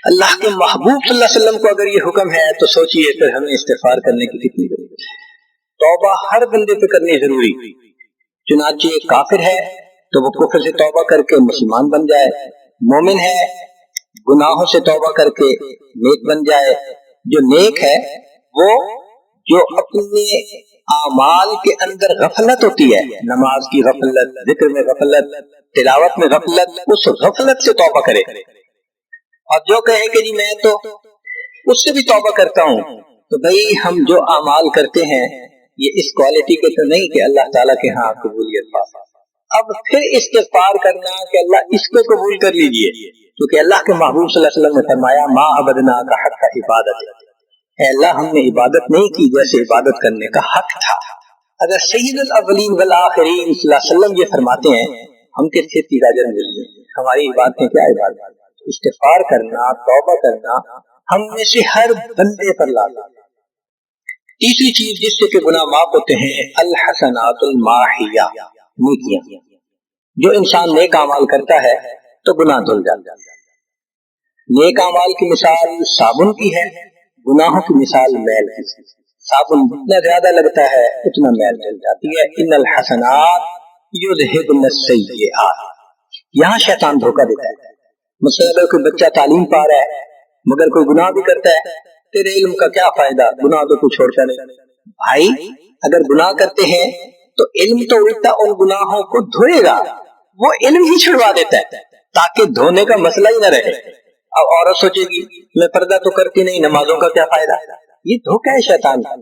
اللہ کے محبوب صلی اللہ علیہ وسلم کو اگر یہ حکم ہے تو سوچئے پھر ہمیں استغفار کرنے کی کتنی ضرورت ہے۔ توبہ ہر بندے پہ کرنی ضروری، چنانچہ کافر ہے تو وہ کفر سے توبہ کر کے مسلمان بن جائے، مومن ہے گناہوں سے توبہ کر کے نیک بن جائے۔ جو نیک ہے وہ جو اپنے اعمال کے اندر غفلت ہوتی ہے، نماز کی غفلت، ذکر میں غفلت، تلاوت میں غفلت، اس غفلت سے توبہ کرے، اور جو کہے کہ جی میں تو اس سے بھی توبہ کرتا ہوں، تو بھئی ہم جو اعمال کرتے ہیں یہ اس کوالٹی کے تو نہیں کہ اللہ تعالیٰ کے ہاں قبولیت پائے۔ اب پھر استغفار کرنا کہ اللہ اس کو قبول کر لیجئے، کیونکہ اللہ کے محبوب صلی اللہ علیہ وسلم نے فرمایا ما عبدنا کا حق کا عبادت، اے اللہ ہم نے عبادت نہیں کی جیسے عبادت کرنے کا حق تھا۔ اگر سید الاولین والآخرین صلی اللہ علیہ وسلم یہ فرماتے ہیں، ہم کس سے تیرا جرم ملیے، ہماری عبادتیں کیا عبادت؟ استغفار کرنا، توبہ کرنا ہم میں سے ہر بندے پر لازم ہے۔ تیسری چیز جس سے کہ گناہ معاف ہوتے ہیں، الحسنات الماحیہ، نیکیاں۔ جو انسان نیک اعمال کرتا ہے تو گناہ دھل جاتا ہے. نیک اعمال کی مثال صابن کی ہے، گناہوں کی مثال میل کی. صابن جتنا زیادہ لگتا ہے اتنا میل دھل جاتی ہے. ان الحسنات یذہبن السیئات. یہاں شیطان دھوکہ دیتا ہے. مثلا اگر کوئی بچہ تعلیم پا رہا ہے مگر کوئی گناہ بھی کرتا ہے، تیرے علم کا کیا فائدہ، گناہ تو تو چھوڑتا نہیں. بھائی اگر گناہ کرتے ہیں تو علم تو الٹا ان گناہوں کو دھوئے گا، وہ علم ہی چھڑوا دیتا ہے تاکہ دھونے کا مسئلہ ہی نہ رہے. اب عورت سوچے گی میں پردہ تو کرتی نہیں، نمازوں کا کیا فائدہ. یہ دھوکہ ہے شیطان کا.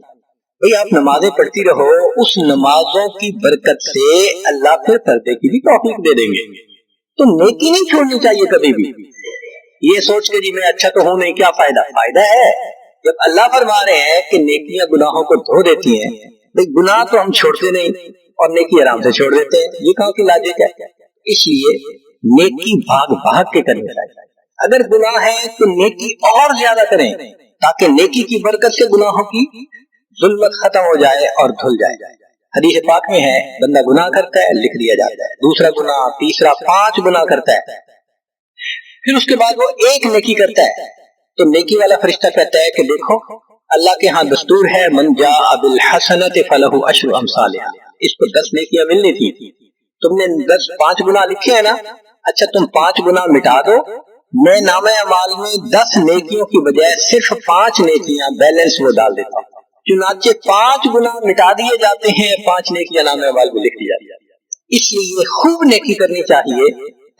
بھئی آپ نمازیں پڑھتی رہو، اس نمازوں کی برکت سے اللہ پھر پردے کی بھی توفیق دے دیں گے. تو نیکی نہیں چھوڑنی چاہیے کبھی بھی. یہ سوچ کے جی میں اچھا تو ہوں نہیں، کیا فائدہ. فائدہ ہے. جب اللہ فرما رہے ہیں کہ نیکیاں گناہوں کو دھو دیتی ہیں، بھئی گناہ تو ہم چھوڑتے نہیں اور نیکی آرام سے چھوڑ دیتے ہیں، یہ کہاں کی لاجک ہے. اس لیے نیکی بھاگ بھاگ کے کرنی چاہیے. اگر گناہ ہے تو نیکی اور زیادہ کریں تاکہ نیکی کی برکت سے گناہوں کی ظلمت ختم ہو جائے اور دھل جائے. حدیث پاک میں ہے بندہ گناہ کرتا ہے لکھ دیا جاتا ہے، دوسرا گناہ، تیسرا، 5 گناہ کرتا ہے، پھر اس کے بعد وہ ایک نیکی کرتا ہے تو نیکی والا فرشتہ کہتا ہے کہ دیکھو اللہ کے ہاں دستور ہے من جاء بالحسنۃ فلہ عشر امثالھا. اس کو 10 نیکیاں ملنی تھی، تم نے 5 گناہ لکھے ہیں نا، اچھا تم 5 گناہ مٹا دو، میں نامہ اعمال میں 10 نیکیوں کی بجائے صرف 5 نیکیاں بیلنس وہ ڈال دیتا ہوں. چنانچہ 5 گناہ مٹا دیے جاتے ہیں، 5 نیکیاں نامہ اعمال میں لکھ دی جاتی ہیں. اس لیے خوب نیکی کرنی چاہیے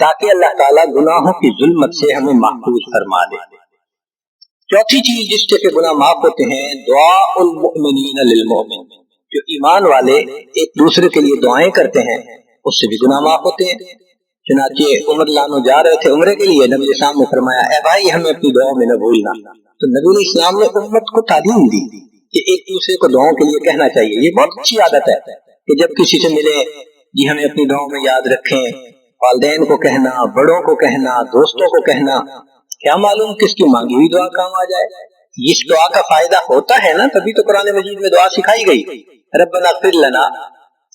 تاکہ اللہ تعالیٰ گناہوں کی ظلمت سے ہمیں محفوظ فرما دے. چوتھی چیز جس سے کہ گناہ معاف ہوتے ہیں، دعاء المؤمنین للمؤمن. جو ایمان والے ایک دوسرے کے لیے دعائیں کرتے ہیں اس سے بھی گناہ معاف ہوتے ہیں. چنانچہ عمر لانو جا رہے تھے عمرے کے لیے، نبی اسلام نے فرمایا اے بھائی ہمیں اپنی دعاؤں میں نہ بھولنا. تو نبی اسلام نے امت کو تعلیم دی کہ ایک دوسرے کو دعاؤں کے لیے کہنا چاہیے. یہ بہت اچھی عادت ہے کہ جب کسی سے ملے جی ہمیں اپنی دعاؤں میں یاد رکھیں. والدین کو کہنا، بڑوں کو کہنا، دوستوں کو کہنا، کیا معلوم کس کی مانگی ہوئی دعا کام آ جائے. اس دعا کا فائدہ ہوتا ہے نا، تبھی تو قرآن مجید میں دعا سکھائی گئی. ربنا اغفر لنا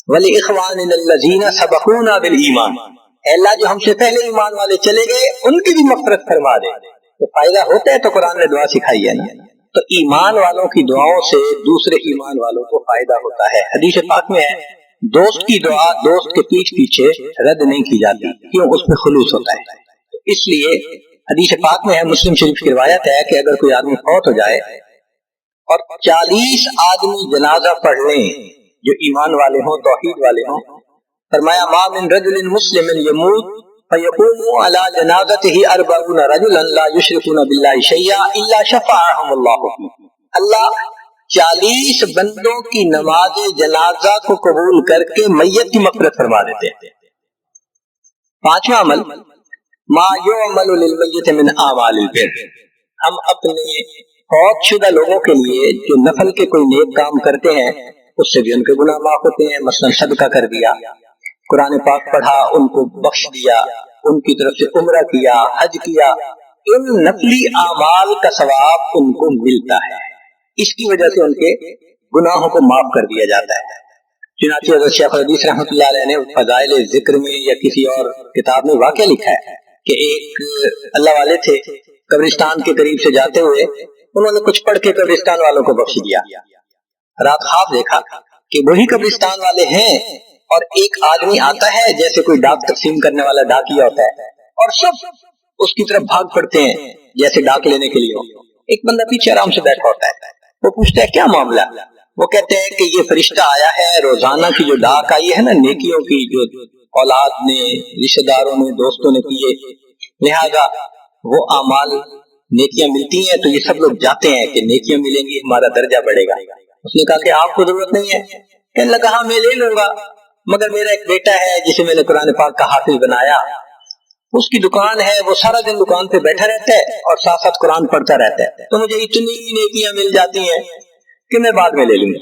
ولاخواننا الذین سبقونا بالایمان. اے اللہ جو ہم سے پہلے ایمان والے چلے گئے ان کی بھی مغفرت فرما دے. تو فائدہ ہوتا ہے تو قرآن نے دعا سکھائی ہے نا. تو ایمان والوں کی دعاؤں سے دوسرے ایمان والوں کو فائدہ ہوتا ہے. حدیث پاک میں ہے دوست کی دعا دوست کے پیٹھ پیچھے رد نہیں کی جاتی، کیوں؟ اس میں خلوص ہوتا ہے. تو اس لیے حدیث پاک میں ہے، مسلم شریف کی روایت ہے کہ اگر کوئی آدمی فوت ہو جائے اور 40 آدمی جنازہ پڑھ لیں جو ایمان والے ہوں، توحید والے ہوں، فرمایا ما من رجل مسلم یموت فیقوم علی جنازتہ 40 رجلا لا یشرکون باللہ شیئا الا شفعهم اللہ فیہ. اللہ 40 بندوں کی نماز جنازہ کو قبول کر کے میت کی مغفرت فرما دیتے ہیں. 5واں عمل ما یعمل للمیت من اعمال البر. ہم اپنے فوت شدہ لوگوں کے لیے جو نفل کے کوئی نیک کام کرتے ہیں اس سے بھی ان کے گناہ معاف ہوتے ہیں. مثلا صدقہ کر دیا، قرآن پاک پڑھا، ان کو بخش دیا، ان کی طرف سے عمرہ کیا، حج کیا، ان نفلی اعمال کا ثواب ان کو ملتا ہے. اس کی وجہ سے ان کے گناہوں کو معاف کر دیا جاتا ہے. چنانچہ حضرت شیخ الحدیث رحمۃ اللہ علیہ نے فضائل ذکر میں یا کسی اور کتاب میں واقعہ لکھا ہے کہ ایک اللہ والے تھے، قبرستان کے قریب سے جاتے ہوئے انہوں نے کچھ پڑھ کے قبرستان والوں کو بخش دیا. رات خواب دیکھا کہ وہی قبرستان والے ہیں اور ایک آدمی آتا ہے جیسے کوئی ڈاک تقسیم کرنے والا ڈاکیا ہوتا ہے اور سب اس کی طرف بھاگ پڑتے ہیں جیسے ڈاک لینے کے لیے. ایک بندہ پیچھے آرام سے بیٹھا ہوتا ہے، وہ پوچھتا ہے کیا معاملہ؟ وہ کہتے ہیں کہ یہ فرشتہ آیا ہے، روزانہ کی جو ڈاک آئی ہے نا نیکیوں کی، جو اولاد نے، رشتہ داروں نے، دوستوں نے کیے، لہذا وہ اعمال نیکیاں ملتی ہیں تو یہ سب لوگ جاتے ہیں کہ نیکیاں ملیں گی، ہمارا درجہ بڑھے گا. اس نے کہا کہ آپ کو ضرورت نہیں ہے. کہنے لگا ہاں میں لے لوں گا، مگر میرا ایک بیٹا ہے جسے میں نے قرآن پاک کا حافظ بنایا، اس کی دکان ہے، وہ سارا دن دکان پہ بیٹھا رہتا ہے اور ساتھ ساتھ قرآن پڑھتا رہتا ہے، تو مجھے اتنی نیکیاں مل جاتی ہیں کہ میں بعد میں لے لوں گا.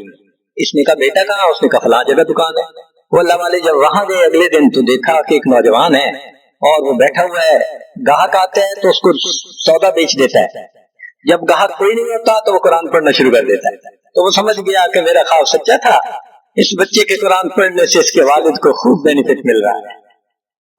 اس نے کہا بیٹا کہاں؟ اس نے کہا فلاں جگہ دکان ہے. وہ اللہ والے جب وہاں گئے اگلے دن تو دیکھا کہ ایک نوجوان ہے اور وہ بیٹھا ہوا ہے، گاہک آتا ہے تو اس کو سودا بیچ دیتا ہے. جب گاہک کوئی نہیں ہوتا تو وہ قرآن پڑھنا شروع کر دیتا ہے. تو وہ سمجھ گیا کہ میرا خواب سچا تھا، اس بچے کے قرآن پڑھنے سے اس کے والد کو خوب بینیفٹ مل رہا ہے.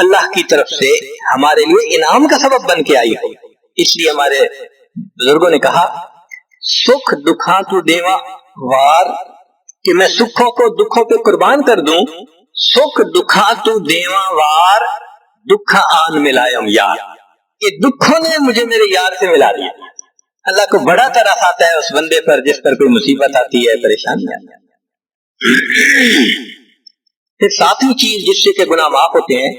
اللہ کی طرف سے ہمارے لیے انعام کا سبب بن کے آئی ہو. اس لیے ہمارے بزرگوں نے کہا سکھ دکھاں تو دیوا وار, کہ میں سکھوں کو دکھوں پہ قربان کر دوں. سکھ دکھاں تو دیوا وار, دکھا آن ملائم یار, کہ دکھوں نے مجھے میرے یار سے ملا دیا. اللہ کو بڑا طرح آتا ہے اس بندے پر جس پر کوئی مصیبت آتی ہے, پریشانی آتی ہے. پھر ساتویں چیز جس سے کہ گناہ معاف ہوتے ہیں,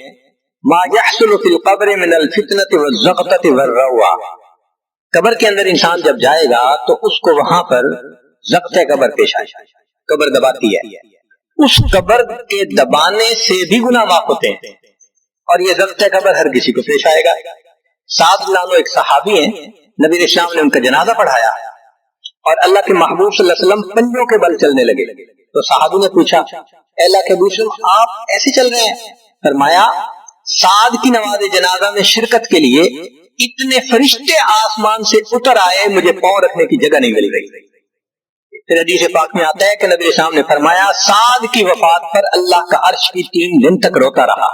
ما يحصل في القبر من الفتنة والزغطة والروع. قبر کے اندر انسان جب جائے گا تو اس کو وہاں پر ضبط قبر پیش آئے, قبر دباتی ہے, اس قبر کے دبانے سے بھی گناہ معاف ہوتے ہیں, اور یہ ضبط قبر ہر کسی کو پیش آئے گا. سعد لانو ایک صحابی ہیں, نبی اسلام نے ان کا جنازہ پڑھایا اور اللہ کے محبوب صلی اللہ علیہ وسلم پنجوں کے بل چلنے لگے. تو صحابی نے پوچھا اے اللہ کے حبیب آپ ایسے چل رہے ہیں؟ فرمایا سعد کی نماز جنازہ میں شرکت کے لیے اتنے فرشتے آسمان سے اتر آئے, مجھے پاؤں رکھنے کی جگہ نہیں مل رہی. پھر حدیث پاک میں آتا ہے کہ نبی اسلام نے فرمایا سعد کی وفات پر اللہ کا عرش بھی 3 دن تک روتا رہا.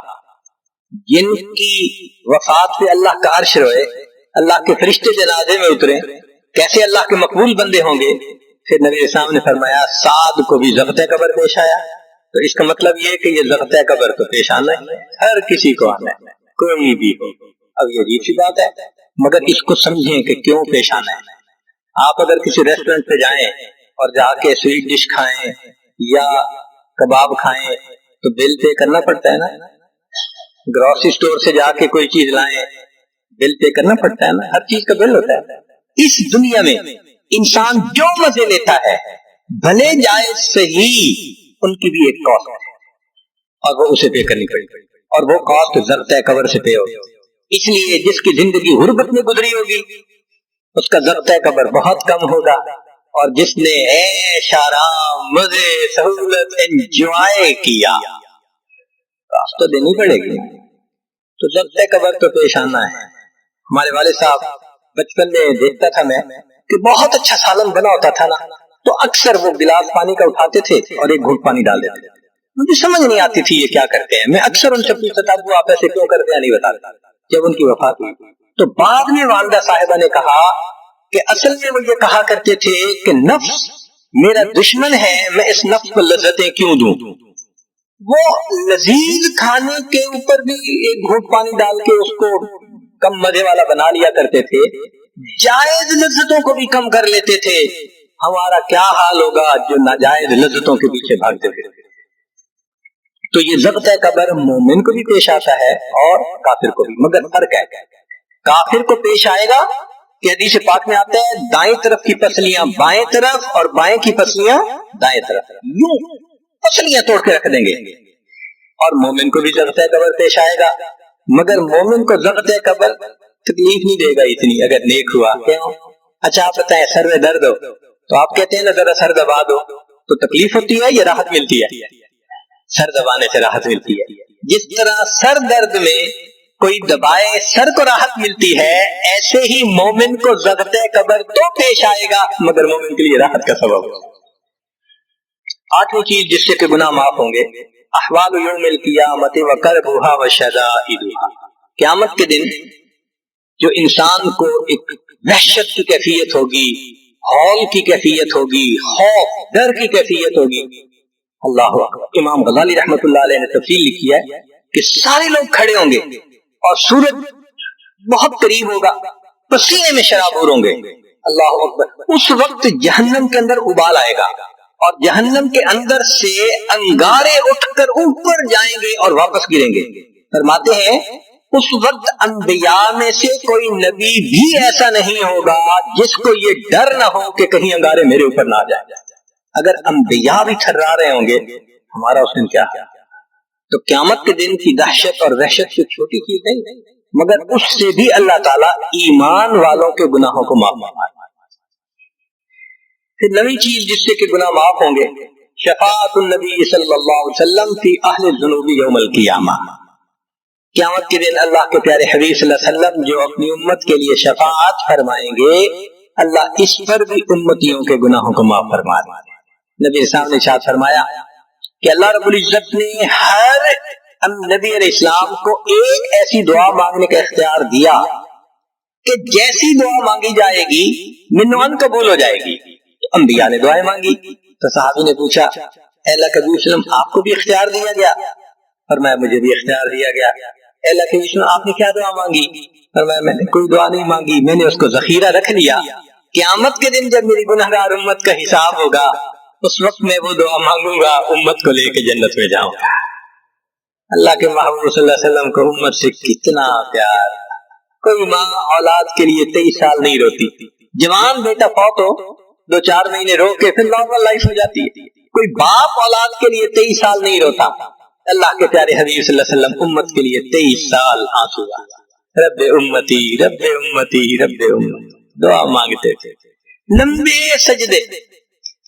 جن کی وفات پہ اللہ کا عرش روئے, اللہ کے فرشتے جنازے میں اترے, کیسے اللہ کے مقبول بندے ہوں گے. پھر نبی اسلام نے فرمایا سعد کو بھی ضبط قبر پیش آیا. تو اس کا مطلب یہ کہ یہ ضبط قبر تو پیش آنا ہے, ہر کسی کو آنا ہے, کوئی بھی ہو. اب یہ عجیب سی بات ہے, مگر اس کو سمجھیں کہ کیوں پیش آنا ہے. آپ اگر کسی ریسٹورینٹ پہ جائیں اور جا کے سویٹ ڈش کھائیں یا کباب کھائیں تو بل پے کرنا پڑتا ہے نا. گروسری اسٹور سے جا کے کوئی چیز لائیں بل پے کرنا پڑتا ہے نا, ہر چیز کا بل ہوتا ہے. اس دنیا میں انسان جو مزے لیتا ہے بھلے جائے صحیح, ان کی بھی ایک کاسٹ ہے اور وہ اسے پے کرنی پڑے گی, اور وہ کاسٹ ضبط قبر سے پے ہوگی. اس لیے جس کی زندگی غربت میں گزری ہوگی اس کا ضبط قبر بہت کم ہوگا, اور جس نے عیش آرام مزے سہولت انجوائے کیا کاسٹ تو دینی پڑے گی. تو ضبط قبر تو پیش آنا ہے. ہمارے والد صاحب بچپن میں دیکھتا تھا میں کہ بہت اچھا سالن بنا ہوتا تھا نا, تو اکثر وہ گلاس پانی کا اٹھاتے تھے اور ایک گھونٹ پانی ڈال دیتے. مجھے سمجھ نہیں آتی تھی یہ کیا کرتے ہیں. میں اکثر ان سے پوچھتا تھا وہ آپ ایسے کیوں کرتے ہیں, نہیں بتاتے. جب ان کی وفات ہوئی تو بعد میں والدہ صاحبہ نے کہا کہ اصل میں وہ یہ کہا کرتے تھے کہ نفس میرا دشمن ہے, میں اس نفس کو لذتیں کیوں دوں. وہ لذیذ کھانے کے اوپر بھی ایک گھونٹ پانی ڈال کے اس کو کم مزے والا بنا لیا کرتے تھے, جائز لذتوں کو بھی کم کر لیتے تھے. ہمارا کیا حال ہوگا جو ناجائز لذتوں کے پیچھے بھاگتے تھے. تو یہ ضبط قبر مومن کو بھی پیش آتا ہے اور کافر کو بھی, مگر فرق ہے. کافر کو پیش آئے گا کہ حدیث پاک میں آتا ہے دائیں طرف کی پسلیاں بائیں طرف اور بائیں کی پسلیاں دائیں طرف, یوں پسلیاں توڑ کے رکھ دیں گے. اور مومن کو بھی ضبط قبر پیش آئے گا, مگر مومن کو ضبط قبر تکلیف نہیں دے گا اتنی اگر نیک ہوا. کیوں؟ اچھا آپ بتائیں سر میں درد ہو تو آپ کہتے ہیں نا ذرا سر دبا دو, تو تکلیف ہوتی ہے یا راحت ملتی ہے؟ سر دبانے سے راحت ملتی ہے. جس طرح سر درد میں کوئی دبائے سر کو راحت ملتی ہے, ایسے ہی مومن کو ضبط قبر تو پیش آئے گا مگر مومن کے لیے راحت کا سبب. 8ویں چیز جس سے کہ گناہ معاف ہوں گے, احوال یوم القیامت وکربھا وشدائدھا. قیامت کے دن جو انسان کو ایک وحشت کی کیفیت ہوگی, ہول کی کیفیت ہوگی, خوف ڈر کی کیفیت ہوگی. اللہ اکبر. امام غزالی رحمۃ اللہ علیہ نے تفصیل لکھی ہے کہ سارے لوگ کھڑے ہوں گے اور سورج بہت قریب ہوگا, پسینے میں شرابور ہوں گے. اللہ اکبر. اس وقت جہنم کے اندر ابال آئے گا اور جہنم کے اندر سے انگارے اٹھ کر اوپر جائیں گے اور واپس گریں گے. فرماتے ہیں اس وقت انبیاء میں سے کوئی نبی بھی ایسا نہیں ہوگا جس کو یہ ڈر نہ ہو کہ کہیں انگارے میرے اوپر نہ جائیں. اگر انبیاء بھی تھرا رہے ہوں گے ہمارا اس دن کیا ہے. تو قیامت کے دن کی دہشت اور وحشت سے چھوٹی چیز نہیں, مگر اس سے بھی اللہ تعالیٰ ایمان والوں کے گناہوں کو معاف فرمائے. پھر نئی چیز جس سے کہ گناہ معاف ہوں گے, شفاعت النبی صلی اللہ علیہ وسلم فی اہل الذنوب یوم القیامہ. قیامت کے دن اللہ کے پیارے حبیب صلی اللہ علیہ وسلم جو اپنی امت کے لیے شفاعت فرمائیں گے, اللہ اس پر بھی امتیوں کے گناہوں کو معاف فرما دے. نبی صاحب نے ارشاد فرمایا کہ اللہ رب العزت نے ہر نبی علیہ السلام کو ایک ایسی دعا مانگنے کا اختیار دیا کہ جیسی دعا مانگی جائے گی منوان قبول ہو جائے گی. تو انبیاء نے دعائیں مانگی. تو صحابی نے پوچھا اے اللہ کے نبی صلی اللہ علیہ وسلم آپ کو بھی اختیار دیا گیا؟ فرمایا مجھے بھی اختیار دیا گیا. اے اللہ کے نبی صلی اللہ علیہ وسلم آپ نے کیا دعا مانگی؟ فرمایا میں نے کوئی دعا نہیں مانگی، میں نے اس کو ذخیرہ رکھ لیا. قیامت کے دن جب میری گنہگار امت کا حساب ہوگا اس وقت میں وہ دعا مانگوں گا، امت کو لے کے جنت میں جاؤں گا. اللہ کے محبوب صلی اللہ علیہ وسلم کو امت سے کتنا پیار. کوئی ماں اولاد کے لیے 23 سال نہیں روتی. جوان بیٹا فوت ہو 2-4 مہینے رو کے پھر نارمل لائف ہو جاتی ہے. کوئی باپ اولاد کے لیے 23 سال نہیں روتا. اللہ کے پیارے حبیب صلی اللہ علیہ وسلم امت کے لیے 23 سال آنسو رب امتی رب امتی رب امتی دعا مانگتے تھے. لمبے سجدے.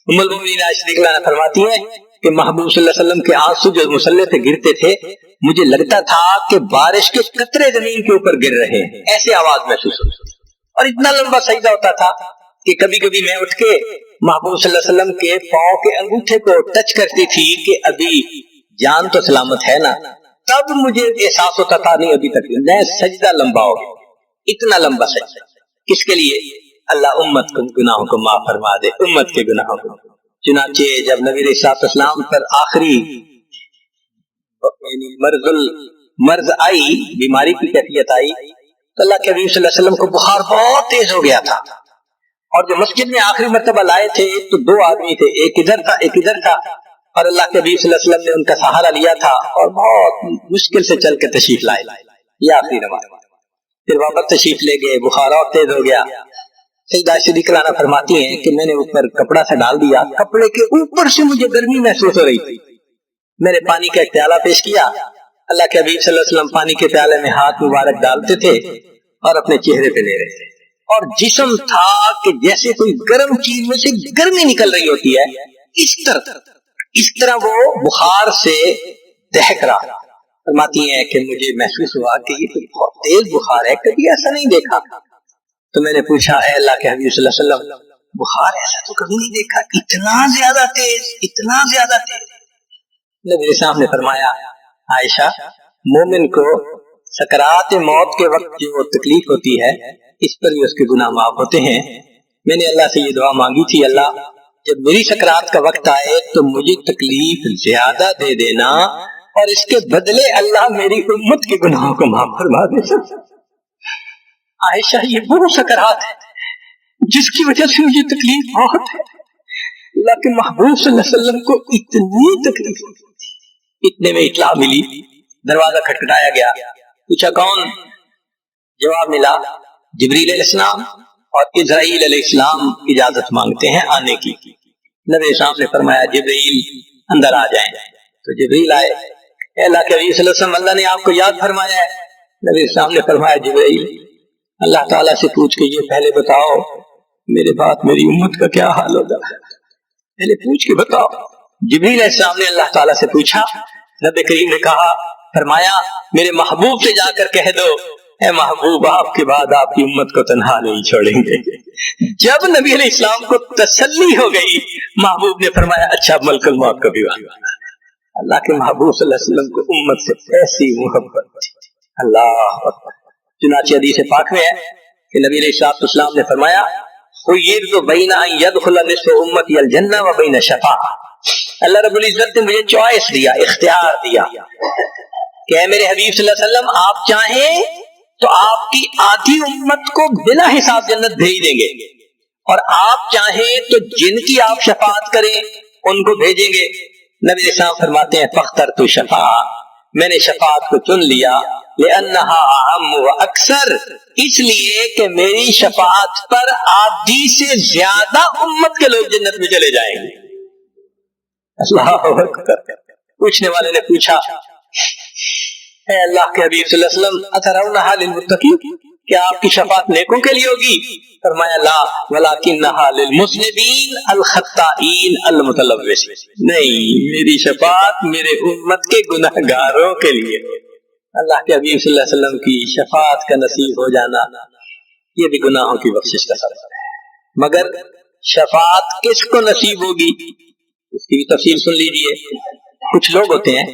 ام المؤمنین عائشہ رضی اللہ عنہا فرماتی ہیں کہ محبوب صلی اللہ علیہ وسلم کے آنسو جو مصلی پہ گرتے تھے مجھے لگتا تھا کہ بارش کے قطرے زمین کے اوپر گر رہے ہیں، ایسے آواز محسوس ہوتی. اور اتنا لمبا سجدہ ہوتا تھا کہ کبھی کبھی میں اٹھ کے محبوب صلی اللہ علیہ وسلم کے پاؤں کے انگوٹھے کو ٹچ کرتی تھی کہ ابھی جان تو سلامت ہے نا. تب مجھے احساس ہوتا تھا نہیں ابھی تک میں سجدہ لمبا ہو گیا. اتنا لمبا سجدہ کس کے لیے؟ اللہ امت کو گناہوں کو معاف فرما دے، امت کے گناہوں کو. چنانچہ جب نبی علیہ السلام پر آخری مرض آئی، بیماری کی کیفیت آئی، تو اللہ کے حبیب صلی اللہ علیہ وسلم کو بخار بہت تیز ہو گیا تھا. اور جو مسجد میں آخری مرتبہ لائے تھے تو 2 آدمی تھے، ایک ادھر تھا ایک ادھر تھا. اور اللہ کے حبیب صلی اللہ علیہ وسلم نے ان کا سہارا لیا تھا اور بہت مشکل سے چل کے تشریف لائے. یہ آخری نماز. پھر واپس تشریف لے گئے، بخار اور تیز ہو گیا. سیدہ عائشہ رضی اللہ عنہا فرماتی ہیں کہ میں نے اوپر کپڑا سے ڈال دیا، کپڑے کے اوپر سے مجھے گرمی محسوس ہو رہی تھی. میں نے پانی کا ایک پیالہ پیش کیا. اللہ کے حبیب صلی اللہ علیہ وسلم پانی کے پیالے میں ہاتھ مبارک ڈالتے تھے اور اپنے چہرے پہ لے رہے تھے. اور جسم تھا کہ جیسے کوئی گرم چیز میں سے گرمی نکل رہی ہوتی ہے، اس طرح وہ بخار سے دہک رہا. فرماتی ہیں کہ مجھے محسوس ہوا کہ یہ تو بہت تیز بخار ہے، کبھی ایسا نہیں دیکھا. تو میں نے پوچھا اے اللہ کے حبیب صلی اللہ علیہ وسلم بخار ایسا تو کبھی نہیں دیکھا، اتنا زیادہ تیز اتنا زیادہ تیز. نبی صاحب نے فرمایا عائشہ مومن کو سکرات موت کے وقت جو تکلیف ہوتی ہے اس پر بھی اس کے گناہ معاف ہوتے ہیں. میں نے اللہ سے یہ دعا مانگی تھی اللہ جب میری سکرات کا وقت آئے تو مجھے تکلیف زیادہ دے دینا اور اس کے بدلے اللہ میری امت کے گناہوں کو معاف فرما دے. عائشہ یہ وہ سکرات ہے جس کی وجہ سے مجھے تکلیف بہت ہے. اللہ کے محبوب صلی اللہ علیہ وسلم کو اتنی تکلیف ہوتی. اتنے میں اطلاع ملی، دروازہ کھٹکھٹایا گیا. پوچھا کون؟ جواب ملا جبریل علیہ السلام اور اسرائیل علیہ السلام اجازت مانگتے ہیں آنے کی. نبی صاحب نے فرمایا جبریل اندر آ جائیں. تو جبریل آئے. اے اللہ کے نبی صلی اللہ علیہ وسلم اللہ نے آپ کو یاد فرمایا ہے. نبی صاحب نے فرمایا جبریل اللہ تعالیٰ سے پوچھ کے یہ پہلے بتاؤ میرے بعد میری امت کا کیا حال ہوگا، پہلے پوچھ کے بتاؤ. جبریل علیہ السلام نے اللہ تعالیٰ سے پوچھا. نبی کریم نے کہا فرمایا میرے محبوب سے جا کر کہہ دو اے محبوب آپ کے بعد آپ کی امت کو تنہا نہیں چھوڑیں گے. جب نبی علیہ السلام کو تسلی ہو گئی محبوب نے فرمایا اچھا ملک الموت کا بھی وعدہ. اللہ کے محبوب صلی اللہ علیہ وسلم کو امت سے ایسی محبت تھی. اللہ اکبر. چنانچہ حدیث پاک میں ہے کہ نبی علیہ السلام نے فرمایا خیرت بین ان یدخل نصف امتی الجنہ و بین شفاعہ. اللہ رب العزت نے مجھے چوائس دیا، اختیار دیا کہ اے میرے حبیب صلی اللہ علیہ وسلم آپ چاہیں تو آپ کی آدھی امت کو بلا حساب جنت بھیج دیں گے اور آپ چاہیں تو جن کی آپ شفاعت کریں ان کو بھیجیں گے. نبی علیہ السلام فرماتے ہیں فاخترت شفاعہ میں نے شفاعت کو چن لیا لأنها اعم و اکثر اس لیے کہ میری شفاعت پر آدھی سے زیادہ امت کے لوگ جنت میں چلے جائیں گے. اللہ اکبر. پوچھنے والے نے پوچھا اے اللہ کے حبیب صلی اللہ علیہ وسلم اترونها للمتقین کیا آپ کی شفاعت نیکوں کے لیے ہوگی؟ فرمایا لا ولکنها للمذنبین الخطائین المتلوثین. نہیں میری شفاعت میرے امت کے گنہگاروں کے لیے. اللہ کے حبیب صلی اللہ علیہ وسلم کی شفاعت کا نصیب ہو جانا یہ بھی گناہوں کی بخشش کا سبب ہے. مگر شفاعت کس کو نصیب ہوگی اس کی بھی تفصیل سن لیجئے. کچھ لوگ ہوتے ہیں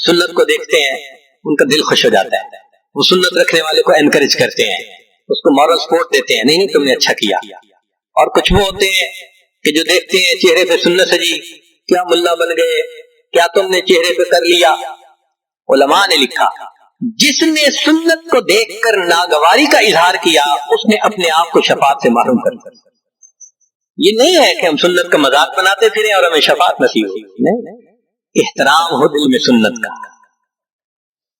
سنت کو دیکھتے ہیں ان کا دل خوش ہو جاتا ہے، وہ سنت رکھنے والے کو انکریج کرتے ہیں، اس کو مورل سپورٹ دیتے ہیں، نہیں تم نے اچھا کیا۔ اور کچھ وہ ہوتے ہیں کہ جو دیکھتے ہیں چہرے پہ سنت سجی، کیا ملا بن گئے، کیا تم نے چہرے پہ کر لیا۔ علماء نے لکھا جس نے سنت کو دیکھ کر ناگواری کا اظہار کیا اس نے اپنے آپ کو شفاعت سے محروم کر دیا۔ یہ نہیں ہے کہ ہم سنت کا مذاق بناتے پھریں اور ہمیں شفاعت نصیب ہو، نہیں، احترام ہو دل میں سنت کا۔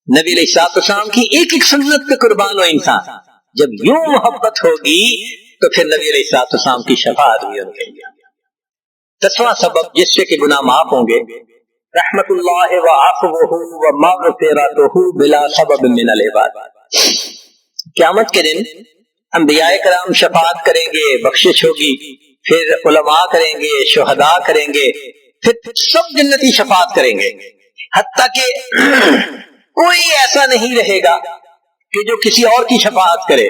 نبی علیہ السلام کی ایک ایک سنت پہ قربان ہو انسان، جب یوں محبت ہوگی تو پھر نبی علیہ السلام کی شفاعت بھی ہوگی۔ 10واں سبب جس سے کہ گناہ معاف ہوں گے، رحمت اللہ وعفوہ ومغفرتہ بلا سبب من العباد۔ قیامت کے دن انبیاء کرام شفاعت کریں گے، بخشش ہوگی، پھر علماء کریں گے، شہداء کریں گے، پھر سب جنتی شفاعت کریں گے، حتیٰ کہ کوئی ایسا نہیں رہے گا کہ جو کسی اور کی شفاعت کرے،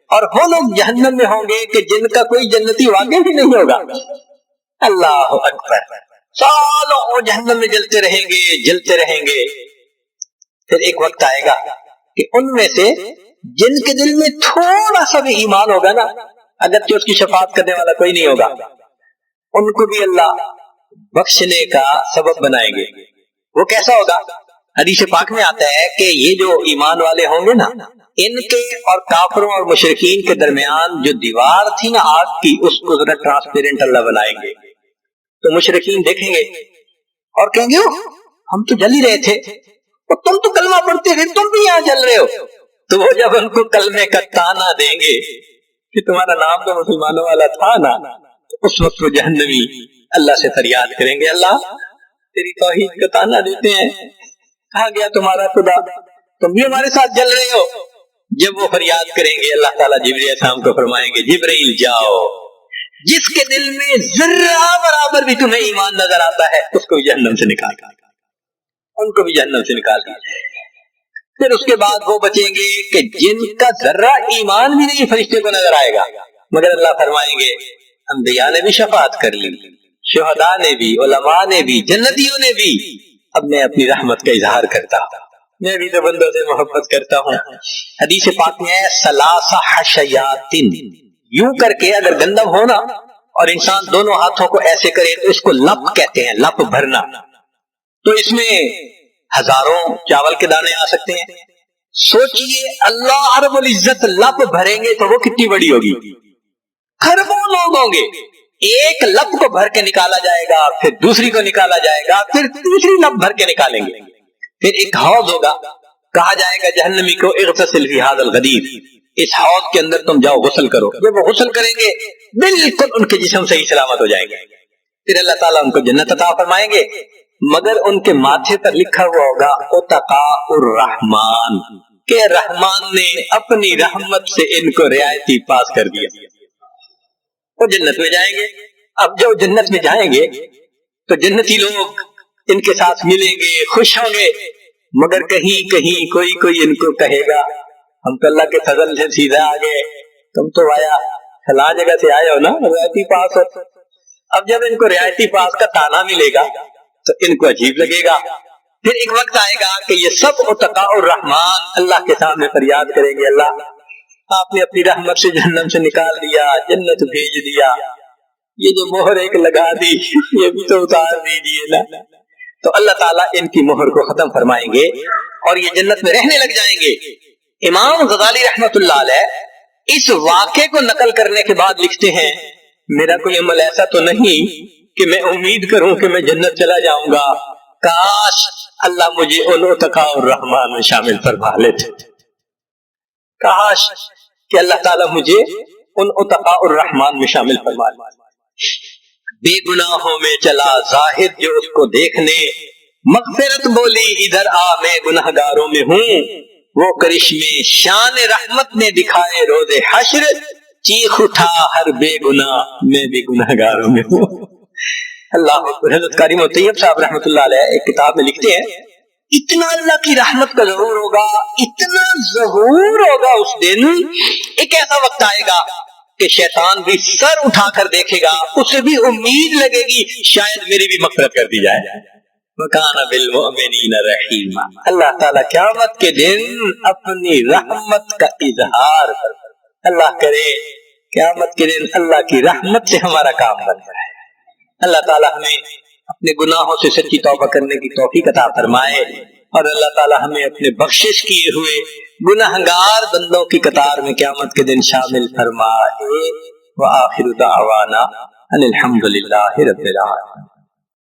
اور وہ لوگ جہنم میں ہوں گے کہ جن کا کوئی جنتی واقع بھی نہیں ہوگا۔ اللہ اکبر، سالوں وہ جہنم میں جلتے رہیں گے، جلتے رہیں گے۔ پھر ایک وقت آئے گا کہ ان میں سے جن کے دل میں تھوڑا سا بھی ایمان ہوگا نا، اگرچہ اس کی شفاعت کرنے والا کوئی نہیں ہوگا، ان کو بھی اللہ بخشنے کا سبب بنائیں گے۔ وہ کیسا ہوگا؟ حدیث پاک میں آتا ہے کہ یہ جو ایمان والے ہوں گے نا، ان کے اور کافروں اور مشرکین کے درمیان جو دیوار تھی نا آگ کی، اس کو ذرا ٹرانسپیرنٹ اللہ بنائیں گے۔ تو مشرکین دیکھیں گے اور کہیں گے ہم تو جل ہی رہے تھے، اور تم تو کلمہ پڑھتے تھے، تم بھی یہاں جل رہے ہو۔ تو وہ جب ان کو کلمے کا تانا دیں گے کہ تمہارا نام تو مسلمانوں والا تھا نا، تو اس وقت وہ جہنمی اللہ سے فریاد کریں گے، اللہ تیری توحید کا تانا دیتے ہیں، کہاں گیا تمہارا خدا، تم بھی ہمارے ساتھ جل رہے ہو۔ جب وہ فریاد کریں گے اللہ تعالیٰ جبرائیل السلام کو فرمائیں گے جبرائیل جاؤ، جس کے دل میں ذرہ برابر بھی تمہیں ایمان نظر آتا ہے اس کو بھی جہنم سے نکال، ان کو بھی جہنم سے نکال دیجیے۔ پھر اس کے بعد وہ بچیں گے کہ جن کا ذرہ ایمان بھی نہیں فرشتے کو نظر آئے گا، مگر اللہ فرمائیں گے انبیاء نے بھی شفاعت کر لی، شہداء نے بھی، علماء نے بھی، جنتیوں نے بھی، اب میں اپنی رحمت کا اظہار کرتا ہوں، میں بھی تو بندوں سے محبت کرتا ہوں۔ حدیث پاک میں ہے ثلاث حشیات، یوں کر کے اگر گندم ہونا اور انسان دونوں ہاتھوں کو ایسے کرے تو اس کو لپ کہتے ہیں، لپ بھرنا۔ تو اس میں ہزاروں چاول کے دانے آ سکتے ہیں۔ سوچئے اللہ رب العزت لپ بھریں گے تو وہ کتنی بڑی ہوگی، خربوں لوگ ہوں گے، ایک لپ کو بھر کے نکالا جائے گا، پھر دوسری کو نکالا جائے گا، پھر تیسری لپ بھر کے نکالیں گے، پھر ایک حوض ہوگا، کہا جائے گا جہنمی کو اغتسل فی ھذا الغدیر، اس حوض کے اندر تم جاؤ غسل کرو۔ جب وہ غسل کریں گے بالکل ان کے جسم صحیح سلامت ہو جائیں گے، پھر اللہ تعالیٰ ان کو جنت عطا فرمائیں گے، مگر ان کے ماتھے پر لکھا ہوا ہوگا اتقاء الرحمن، کہ رحمان نے اپنی رحمت سے ان کو رعایتی پاس کر دیا، وہ جنت میں جائیں گے۔ اب جو جنت میں جائیں گے تو جنتی لوگ ان کے ساتھ ملیں گے، خوش ہوں گے، مگر کہیں کہیں کوئی ان کو کہے گا ہم تو اللہ کے فضل سے سیدھا آ گئے، تم تو آیا فلاں جگہ سے آئے ہو نا، رعایتی پاس ہو۔ اب جب ان کو رعایتی پاس کا تانا ملے گا تو ان کو عجیب لگے گا، پھر ایک وقت آئے گا کہ یہ سب اتقاء الرحمن اللہ کے سامنے فریاد کریں گے، اللہ آپ نے اپنی رحمت سے جہنم سے نکال دیا، جنت بھیج دیا، یہ جو مہر ایک لگا دی یہ بھی تو اتار دیجیے نا۔ تو اللہ تعالیٰ ان کی مہر کو ختم فرمائیں گے اور یہ جنت میں رہنے لگ جائیں گے۔ امام غزالی رحمت اللہ علیہ اس واقعے کو نقل کرنے کے بعد لکھتے ہیں میرا کوئی عمل ایسا تو نہیں کہ میں امید کروں کہ میں جنت چلا جاؤں گا، کاش اللہ مجھے ان اتقاء الرحمن میں شامل فرما لیتے، کاش کہ اللہ تعالیٰ مجھے ان اتقاء الرحمن میں شامل فرما لیتے۔ بے گناہوں میں چلا زاہد جو اس کو دیکھنے، مغفرت بولی ادھر آ میں گناہگاروں میں ہوں، وہ کرشمے شان رحمت نے دکھائے روز حشر، چیخ اٹھا ہر بے گناہ میں بھی گناہگاروں میں ہوں۔ اللہ حضرت قاری طیب صاحب رحمۃ اللہ علیہ ایک کتاب میں لکھتے ہیں اتنا اللہ کی رحمت کا ظہور ہوگا، اتنا ظہور ہوگا اس دن، ایک ایسا وقت آئے گا کہ شیطان بھی سر اٹھا کر دیکھے گا، اسے بھی امید لگے گی شاید میری بھی مغفرت کر دی جائے۔ وَكَانَ بِالْمُؤْمِنِينَ رَحِيمًا۔ اللہ تعالیٰ قیامت کے دن اپنی رحمت کا اظہار کرتا ہے۔ اللہ کرے قیامت کے دن اللہ کی رحمت سے ہمارا کام بن جائے۔ اللہ تعالیٰ ہمیں اپنے گناہوں سے سچی توبہ کرنے کی توفیق عطا فرمائے، اور اللہ تعالیٰ ہمیں اپنے بخشش کیے ہوئے گناہگار بندوں کی قطار میں قیامت کے دن شامل فرمائے۔ وآخر دعوانا ان الحمد للہ رب العالمین۔